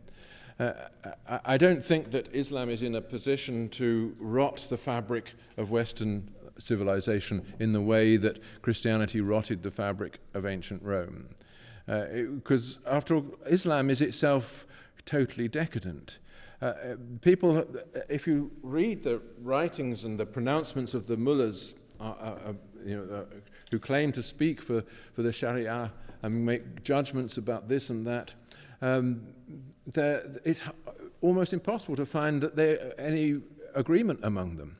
I don't think that Islam is in a position to rot the fabric of Western civilization in the way that Christianity rotted the fabric of ancient Rome. Because after all, Islam is itself totally decadent. People, if you read the writings and the pronouncements of the mullahs, who claim to speak for the Sharia and make judgments about this and that, it's almost impossible to find that there any agreement among them.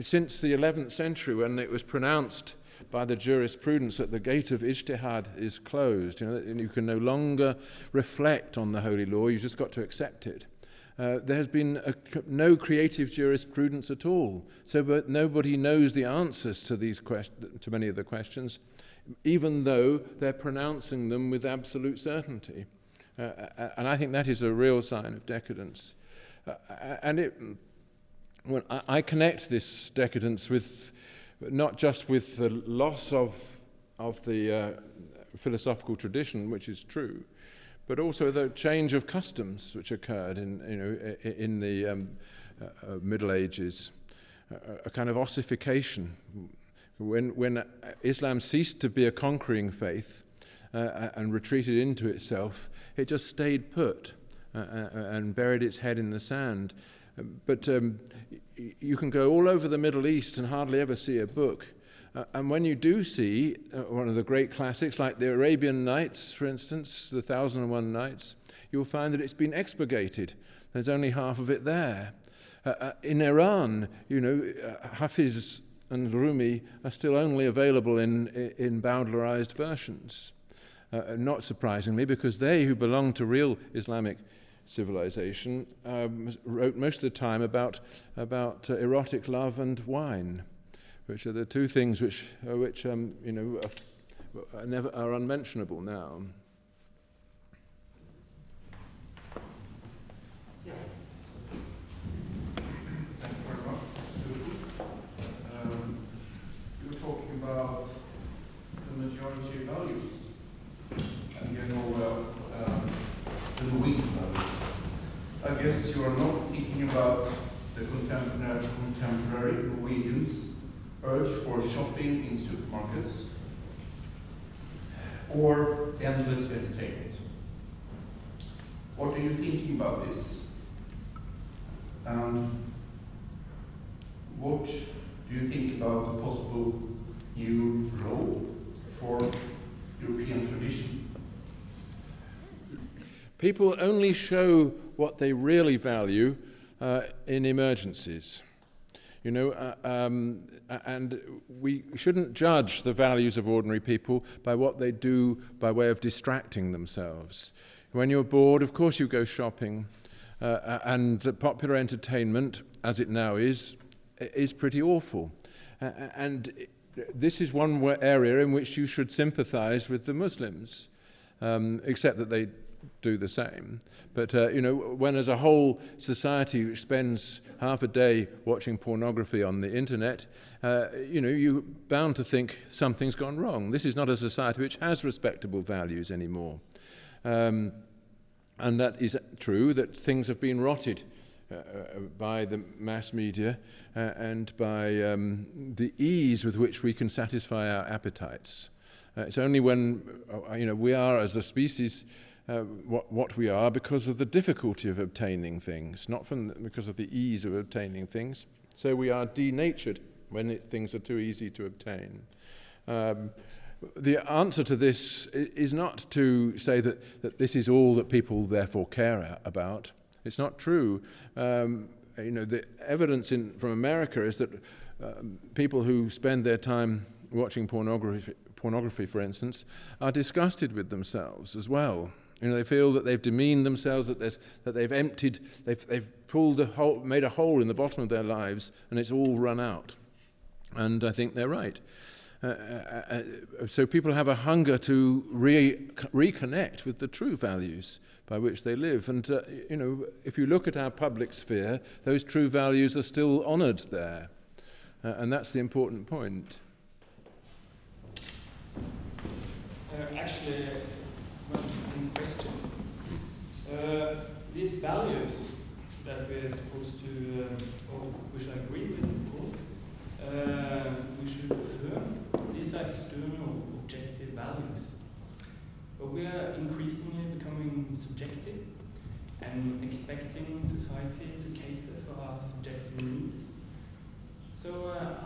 Since the 11th century, when it was pronounced by the jurisprudence that the gate of ijtihad is closed, and you can no longer reflect on the holy law, you've just got to accept it. There has been no creative jurisprudence at all, but nobody knows the answers to to many of the questions, even though they're pronouncing them with absolute certainty. And I think that is a real sign of decadence. I connect this decadence with not just with the loss of the philosophical tradition, which is true, but also the change of customs which occurred in the Middle Ages, a kind of ossification. When Islam ceased to be a conquering faith and retreated into itself, it just stayed put and buried its head in the sand. But you can go all over the Middle East and hardly ever see a book. And when you do see one of the great classics, like the Arabian Nights, for instance, the 1001 Nights, you'll find that it's been expurgated. There's only half of it there. In Iran, Hafiz and Rumi are still only available in Bowdlerized versions. Not surprisingly, because they who belong to real Islamic civilization wrote most of the time about erotic love and wine, which are the two things which are unmentionable now. Yeah. Thank you very much. You were talking about the majority values, and you know the Norwegian values. I guess you are not thinking about the contemporary Norwegians' urge for shopping in supermarkets or endless entertainment. What are you thinking about this? And what do you think about the possible new role for European tradition? People only show what they really value in emergencies. And we shouldn't judge the values of ordinary people by what they do by way of distracting themselves. When you're bored, of course you go shopping, and the popular entertainment, as it now is pretty awful. And this is one area in which you should sympathize with the Muslims, except that they do the same. But when as a whole society which spends half a day watching pornography on the internet, you're bound to think something's gone wrong. This is not a society which has respectable values anymore. And that is true, that things have been rotted by the mass media and by the ease with which we can satisfy our appetites. It's only when we are as a species what we are because of the difficulty of obtaining things, not because of the ease of obtaining things. So we are denatured when things are too easy to obtain. The answer to this is not to say that this is all that people therefore care about. It's not true. The evidence from America is that people who spend their time watching pornography, for instance, are disgusted with themselves as well. They feel that they've demeaned themselves, that they've emptied, they've made a hole in the bottom of their lives, and it's all run out. And I think they're right. So people have a hunger to reconnect with the true values by which they live. And if you look at our public sphere, those true values are still honoured there, and that's the important point. Actually, it's not the same question. these values that we're supposed to, or which I agree with, of course, we should affirm. These are external, objective values. But we are increasingly becoming subjective and expecting society to cater for our subjective needs. So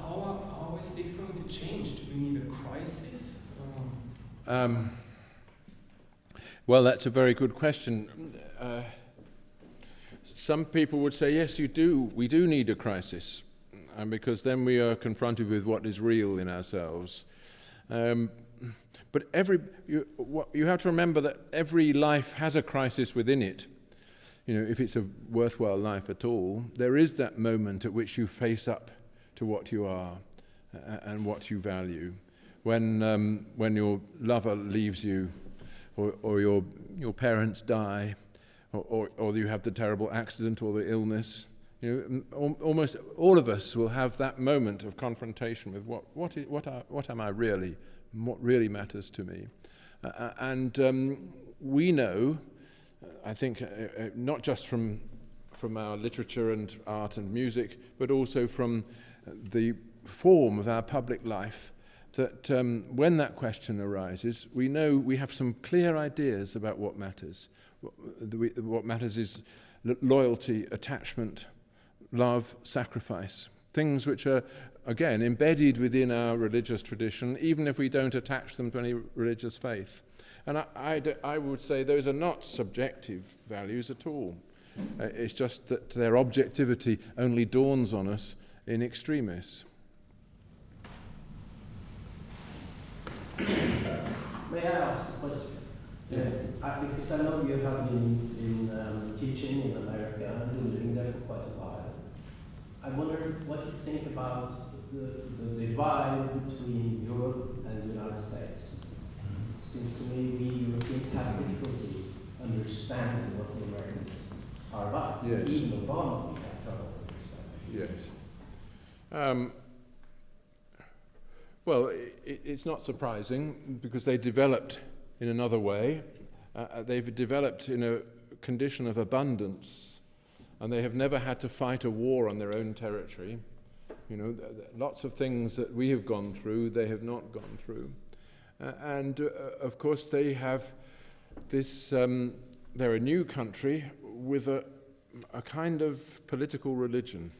how is this going to change? Do we need a crisis? Well, that's a very good question. Some people would say, yes, we do need a crisis, because then we are confronted with what is real in ourselves. But you have to remember that every life has a crisis within it. You know, if it's a worthwhile life at all, there is that moment at which you face up to what you are and what you value. When your lover leaves you, or your parents die, or you have the terrible accident or the illness, you know, almost all of us will have that moment of confrontation with what am I really, what really matters to me, and we know, I think, not just from our literature and art and music, but also from the form of our public life, that when that question arises, we know we have some clear ideas about what matters. What matters is loyalty, attachment, love, sacrifice, things which are, again, embedded within our religious tradition, even if we don't attach them to any religious faith. And I would say those are not subjective values at all. It's just that their objectivity only dawns on us in extremis. May I ask a question? Because I know you have been teaching in America and been living there for quite a while. I wonder what you think about the divide between Europe and the United States. It seems to me we Europeans have difficulty understanding what the Americans are about. Yes. Even Obama we have trouble understanding. Yes. Well, it's not surprising, because they developed in another way. They've developed in a condition of abundance, and they have never had to fight a war on their own territory. You know, lots of things that we have gone through, they have not gone through. And of course, they have this, they're a new country with a kind of political religion.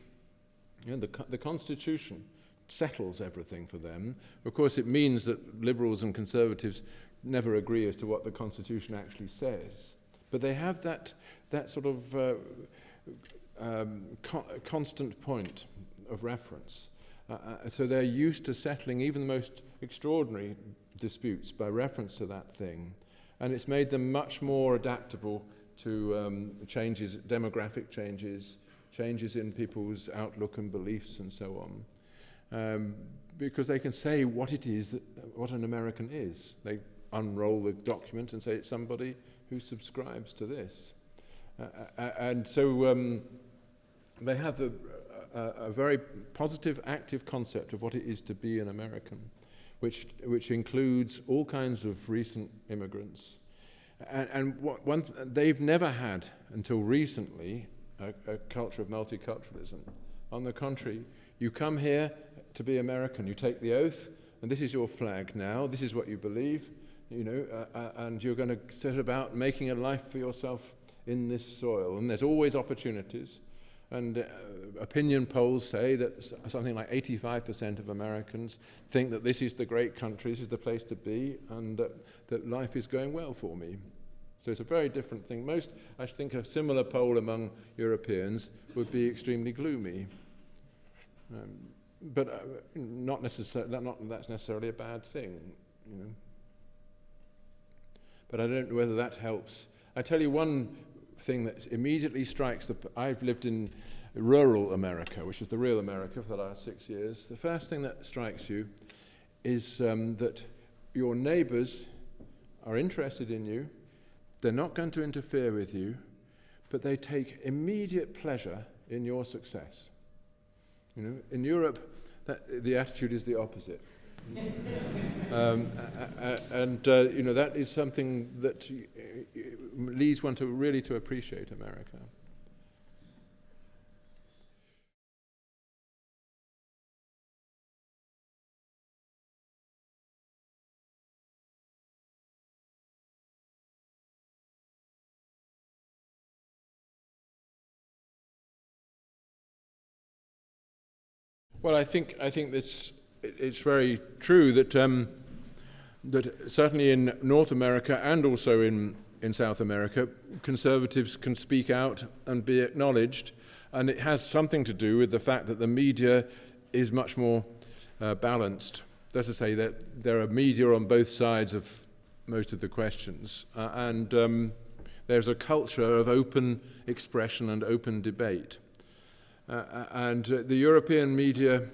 You know, the Constitution settles everything for them. Of course, it means that liberals and conservatives never agree as to what the Constitution actually says. But they have that sort of constant point of reference. So they're used to settling even the most extraordinary disputes by reference to that thing. And it's made them much more adaptable to changes, demographic changes, changes in people's outlook and beliefs and so on. Because they can say what it is, what an American is. They unroll the document and say it's somebody who subscribes to this. And so they have a very positive, active concept of what it is to be an American, which includes all kinds of recent immigrants. And they've never had, until recently, a culture of multiculturalism. On the contrary, you come here to be American, you take the oath, and this is your flag now, this is what you believe, you know, and you're going to set about making a life for yourself in this soil. And there's always opportunities. And opinion polls say that something like 85% of Americans think that this is the great country, this is the place to be, and that life is going well for me. So it's a very different thing. I think a similar poll among Europeans would be extremely gloomy. But not that's necessarily a bad thing, you know. But I don't know whether that helps. I tell you one thing that immediately strikes I've lived in rural America, which is the real America for the last 6 years. The first thing that strikes you is that your neighbors are interested in you. They're not going to interfere with you, but they take immediate pleasure in your success. You know, in Europe, the attitude is the opposite. You know, that is something that leads one to really to appreciate America. Well, I think it's very true that that certainly in North America and also in South America, conservatives can speak out and be acknowledged, and it has something to do with the fact that the media is much more balanced. That's to say that there are media on both sides of most of the questions, and there's a culture of open expression and open debate. And the European media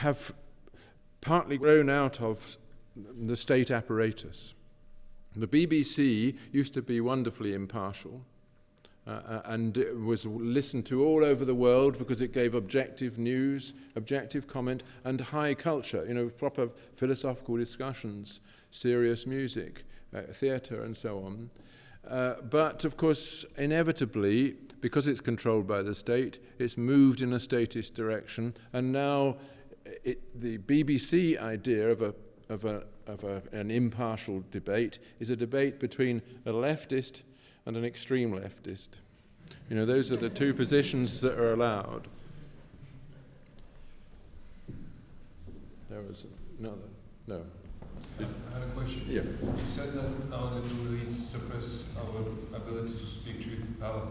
have partly grown out of the state apparatus. The BBC used to be wonderfully impartial and it was listened to all over the world because it gave objective news, objective comment, and high culture, proper philosophical discussions, serious music, theatre, and so on. But, of course, inevitably, because it's controlled by the state, it's moved in a statist direction, and now the BBC idea of an impartial debate is a debate between a leftist and an extreme leftist. Those are the two positions that are allowed. There was another. No. I had a question. Yeah. You said that our little elites suppress our ability to speak truth to power.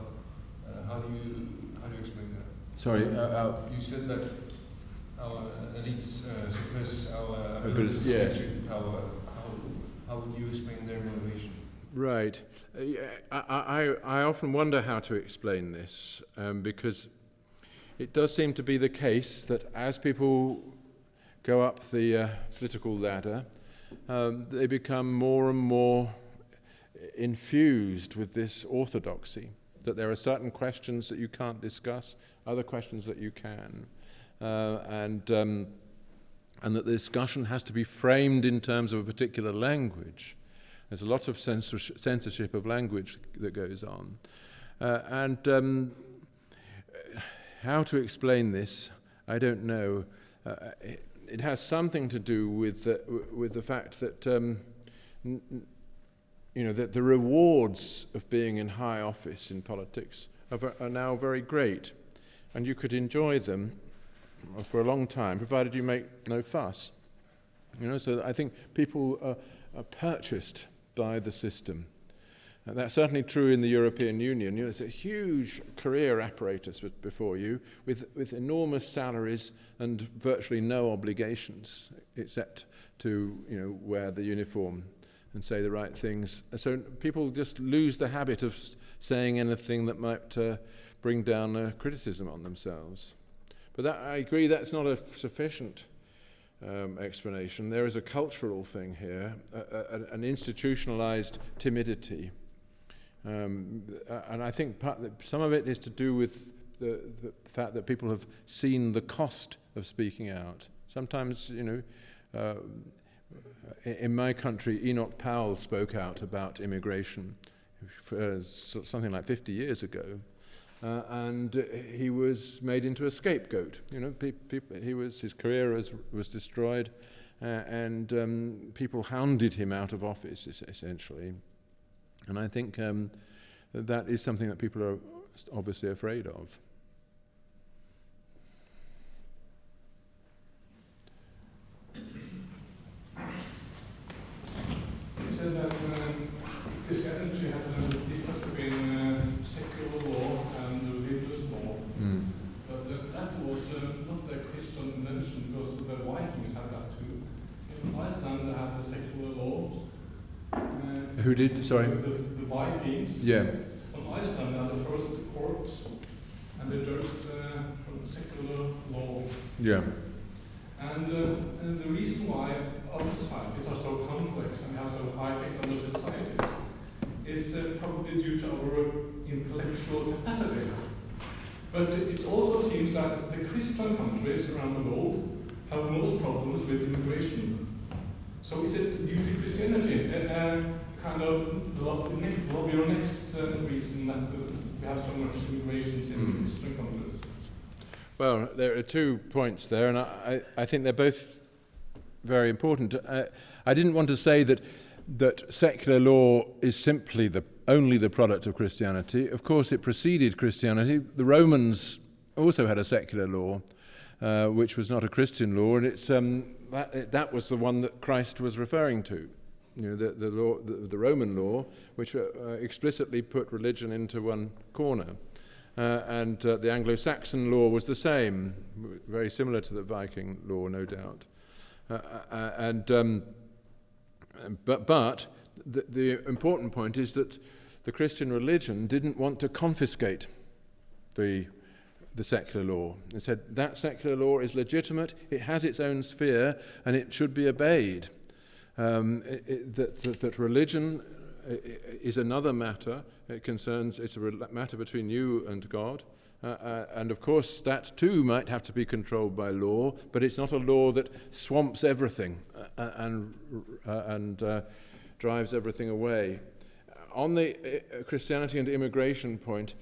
How do you explain that? Sorry. You said that our elites suppress our ability to speak truth to power. How would you explain their motivation? Right. I often wonder how to explain this because it does seem to be the case that as people go up the political ladder, they become more and more infused with this orthodoxy, that there are certain questions that you can't discuss, other questions that you can, and that the discussion has to be framed in terms of a particular language. There's a lot of censorship of language that goes on. And how to explain this, I don't know. It has something to do with the fact that that the rewards of being in high office in politics are now very great, and you could enjoy them for a long time, provided you make no fuss. So I think people are purchased by the system. And that's certainly true in the European Union. There's a huge career apparatus before you with enormous salaries and virtually no obligations except to wear the uniform and say the right things. So people just lose the habit of saying anything that might bring down criticism on themselves. But I agree that's not a sufficient explanation. There is a cultural thing here, an institutionalized timidity. And I think some of it is to do with the fact that people have seen the cost of speaking out. Sometimes, in my country, Enoch Powell spoke out about immigration something like 50 years ago, and he was made into a scapegoat. His career was destroyed, and people hounded him out of office, essentially. And I think that is something that people are obviously afraid of. You said that Christianity had a difference between secular law and religious law. But that was not a Christian invention, because the Vikings had that too. In Iceland they had the secular laws. Who did? Sorry? The Vikings. Yeah. On Iceland, they had the first court, and they judged from the secular law. Yeah. And the reason why our societies are so complex and have so high technology societies is probably due to our intellectual capacity. But it also seems that the Christian countries around the world have most problems with immigration. So is it due to Christianity? kind of will be your next reason that we have so much immigrations in the Christian countries? Well, there are 2 points there, and I think they're both very important. I didn't want to say that secular law is simply only the product of Christianity. Of course, it preceded Christianity. The Romans also had a secular law, which was not a Christian law, and it's that was the one that Christ was referring to. You know, the law, the Roman law, which explicitly put religion into one corner. And the Anglo-Saxon law was the same, very similar to the Viking law, no doubt. But the important point is that the Christian religion didn't want to confiscate the secular law. It said that secular law is legitimate, it has its own sphere, and it should be obeyed. That religion is another matter. It's a matter between you and God. And of course, that too might have to be controlled by law, but it's not a law that swamps everything and drives everything away. On the Christianity and immigration point,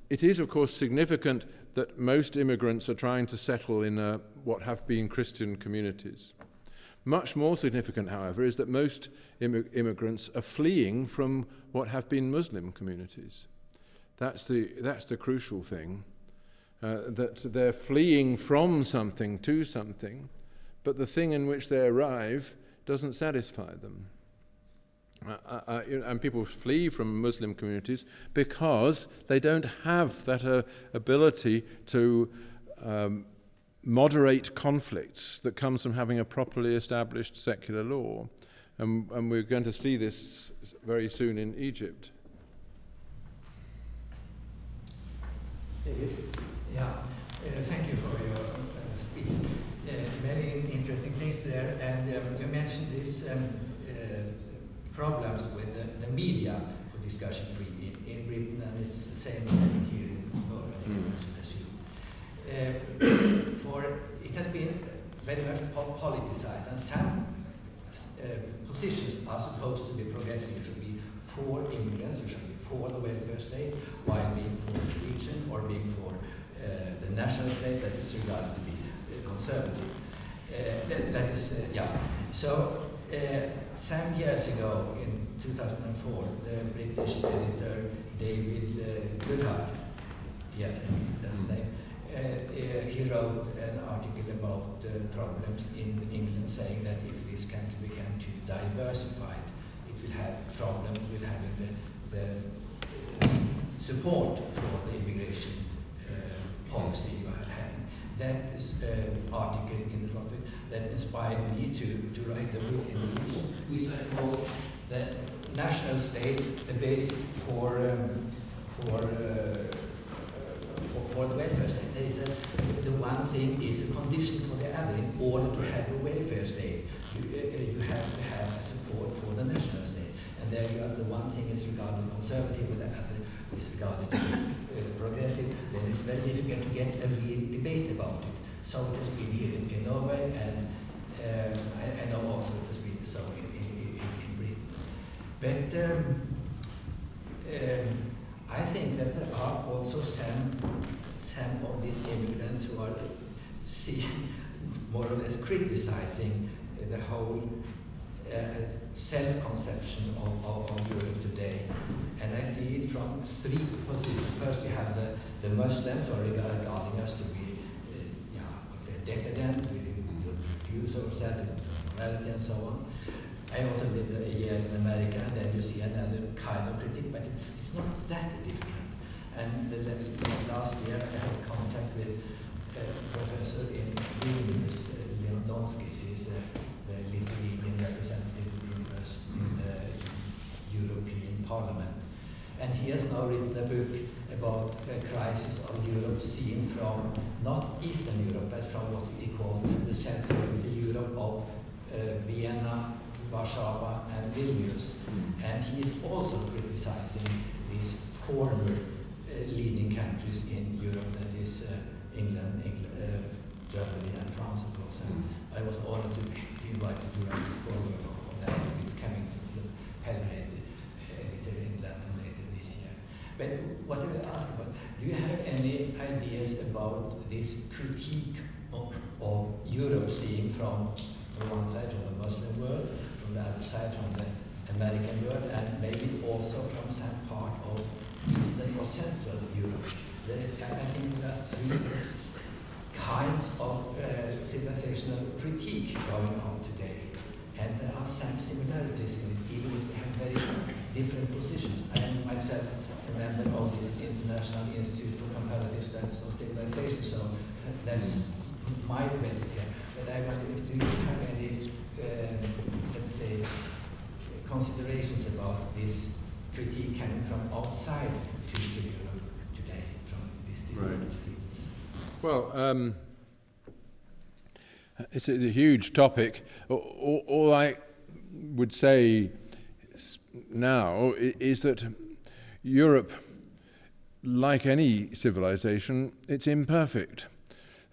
it is, of course, significant that most immigrants are trying to settle in what have been Christian communities. Much more significant, however, is that most immigrants are fleeing from what have been Muslim communities. That's the crucial thing, that they're fleeing from something to something, but the thing in which they arrive doesn't satisfy them. And people flee from Muslim communities because they don't have that ability to moderate conflicts that comes from having a properly established secular law. And we're going to see this very soon in Egypt. Yeah, thank you for your speech. Many interesting things there, and you mentioned these problems with the media for discussion free in Britain, and it's the same thing here in Norway, as you. For it has been very much politicized, and some positions are supposed to be progressive. You should be for immigrants, you should be for the welfare state, while being for religion or being for the national state that is regarded to be conservative. That is, yeah. So, some years ago, in 2004, the British editor David Goodhart, yes, that's the name, he wrote an article about problems in England, saying that if this country became too diversified, it will have problems with having the support for the immigration policy you are having. That is an article in the topic that inspired me to write a book in which I call the national state, a basic for the welfare state. They said the one thing is a condition for the other. In order to have a welfare state, you have to have support for the national state. And there you have the one thing is regarding conservative, and the other is regarding progressive. Then it's very difficult to get a real debate about it. So it has been here in Norway, and I know also it has been so in Britain. But I think that there are also some of these immigrants who are more or less criticizing the whole self-conception of Europe today. And I see it from three positions. First, you have the Muslims who are regarding us to be decadent, we don't abuse ourselves, morality and so on. I also did a year in America, and then you see another kind of critique, but it's not that difficult. And last year I had contact with a professor in Vilnius, Leonidonskis. He's the Lithuanian representative in the European Parliament. And he has now written a book about the crisis of Europe seen from not Eastern Europe, but from what he calls the Central Europe of Vienna, Warsaw, and Vilnius. And he is also criticizing these former leading countries in Europe, that is England, Germany, and France, of course. And I was honored to be invited to write a foreword on that. It's coming to the Pellerin editor in London later this year. But what I will ask about, do you have any ideas about this critique of Europe, seeing from one side, from the Muslim world, from the other side, from the American world, and maybe also from some part of Eastern or Central Europe? I think there are three kinds of civilizational critique going on today. And there are some similarities in it, even if they have very different positions. I am myself a member of this International Institute for Comparative Studies of Civilization, so that's my basic here. But I wonder if do you have any, let's say, considerations about this critique coming from outside to Europe today, from these different fields? Well, it's a huge topic. All I would say now is that Europe, like any civilization, it's imperfect.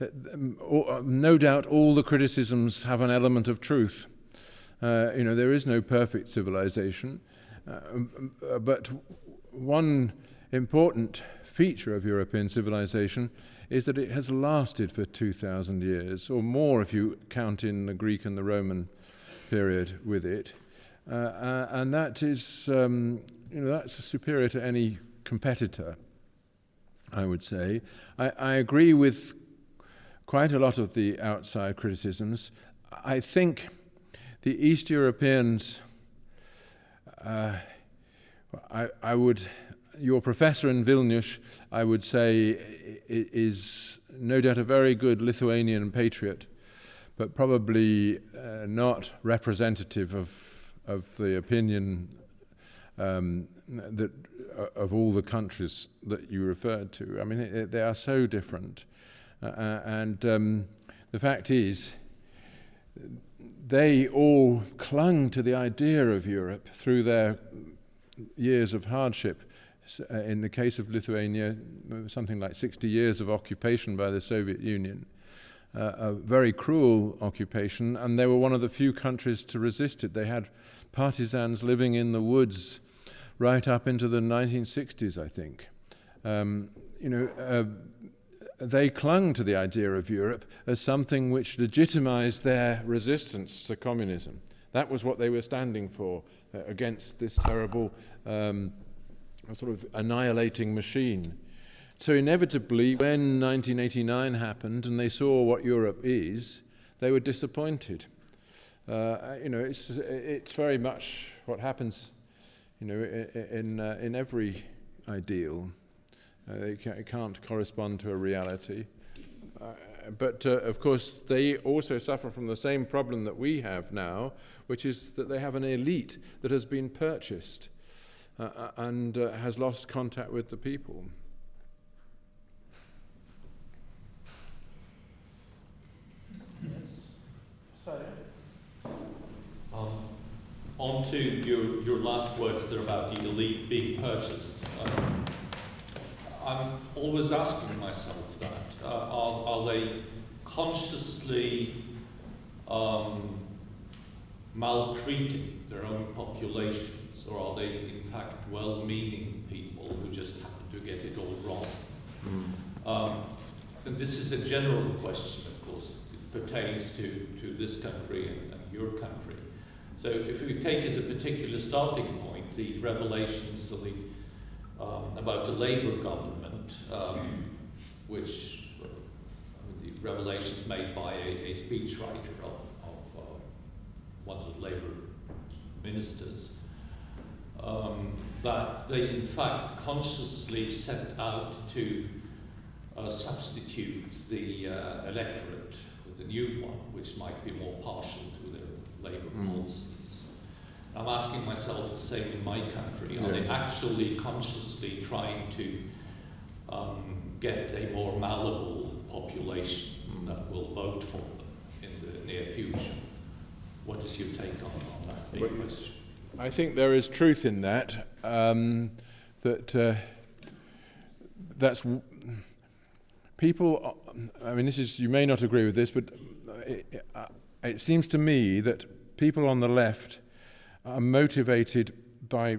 No doubt all the criticisms have an element of truth. There is no perfect civilization. But one important feature of European civilization is that it has lasted for 2,000 years, or more if you count in the Greek and the Roman period with it. And that is, that's superior to any competitor, I would say. I agree with quite a lot of the outside criticisms. I think the East Europeans, your professor in Vilnius, I would say, is no doubt a very good Lithuanian patriot, but probably not representative of the opinion that of all the countries that you referred to. I mean, they are so different. And the fact is, they all clung to the idea of Europe through their years of hardship. In the case of Lithuania, something like 60 years of occupation by the Soviet Union, a very cruel occupation, and they were one of the few countries to resist it. They had partisans living in the woods right up into the 1960s, I think. They clung to the idea of Europe as something which legitimized their resistance to communism. That was what they were standing for, against this terrible sort of annihilating machine. So inevitably, when 1989 happened and they saw what Europe is, they were disappointed. It's very much what happens, in every ideal. It can't correspond to a reality. But of course, they also suffer from the same problem that we have now, which is that they have an elite that has been purchased and has lost contact with the people. On to your last words there about the elite being purchased. I'm always asking myself that. Are they consciously maltreating their own populations, or are they in fact well-meaning people who just happen to get it all wrong? And this is a general question, of course. It pertains to this country and your country. So if we take as a particular starting point the revelations of about the Labour government, which the revelations made by a speechwriter of one of the Labour ministers, that they in fact consciously set out to substitute the electorate with a new one, which might be more partial to their Labour policies. I'm asking myself the same in my country. Are they actually consciously trying to get a more malleable population that will vote for them in the near future? What is your take on that big question? I think there is truth in that. That's people. I mean, you may not agree with this, but it seems to me that people on the left are motivated by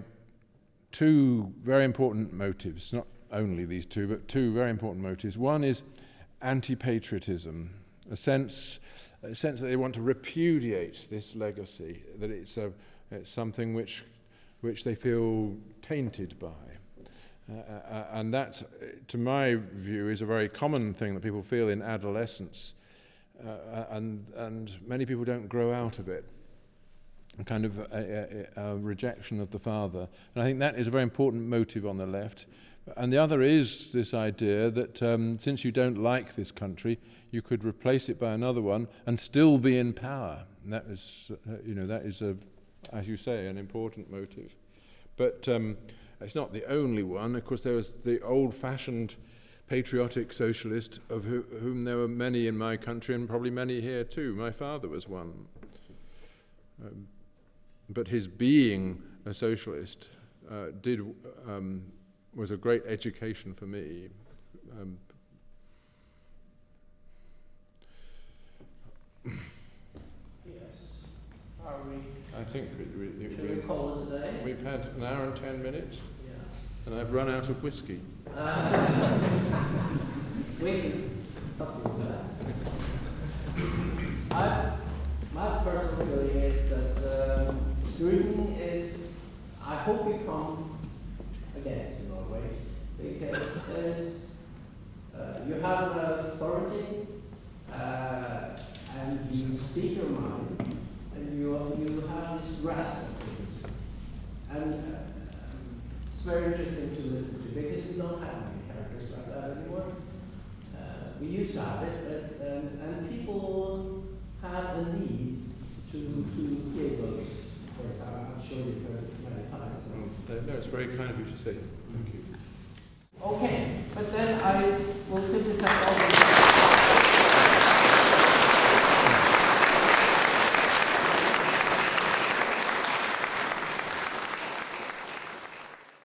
two very important motives, not only these two, but two very important motives. One is anti-patriotism, a sense that they want to repudiate this legacy, that it's something which they feel tainted by. And that, to my view, is a very common thing that people feel in adolescence, and many people don't grow out of it. A kind of a rejection of the father. And I think that is a very important motive on the left. And the other is this idea that since you don't like this country, you could replace it by another one and still be in power. And that is, as you say, an important motive. But it's not the only one. Of course, there was the old-fashioned patriotic socialist, of whom there were many in my country, and probably many here too. My father was one. But his being a socialist was a great education for me. Yes. Are we? I think Should we call it today? We've had an hour and 10 minutes, Yeah. and I've run out of whiskey. We can help you with that. My personal feeling is that Scruton is, I hope you come again to Norway, because you have an authority, and you speak your mind, and you have this grasp of things. And it's very interesting to listen to, because we don't have many characters like that anymore. We used to have it, but, and people have a need to hear those. Of course, I'm sure you've heard it many times. No, it's very kind of you to say. Thank you.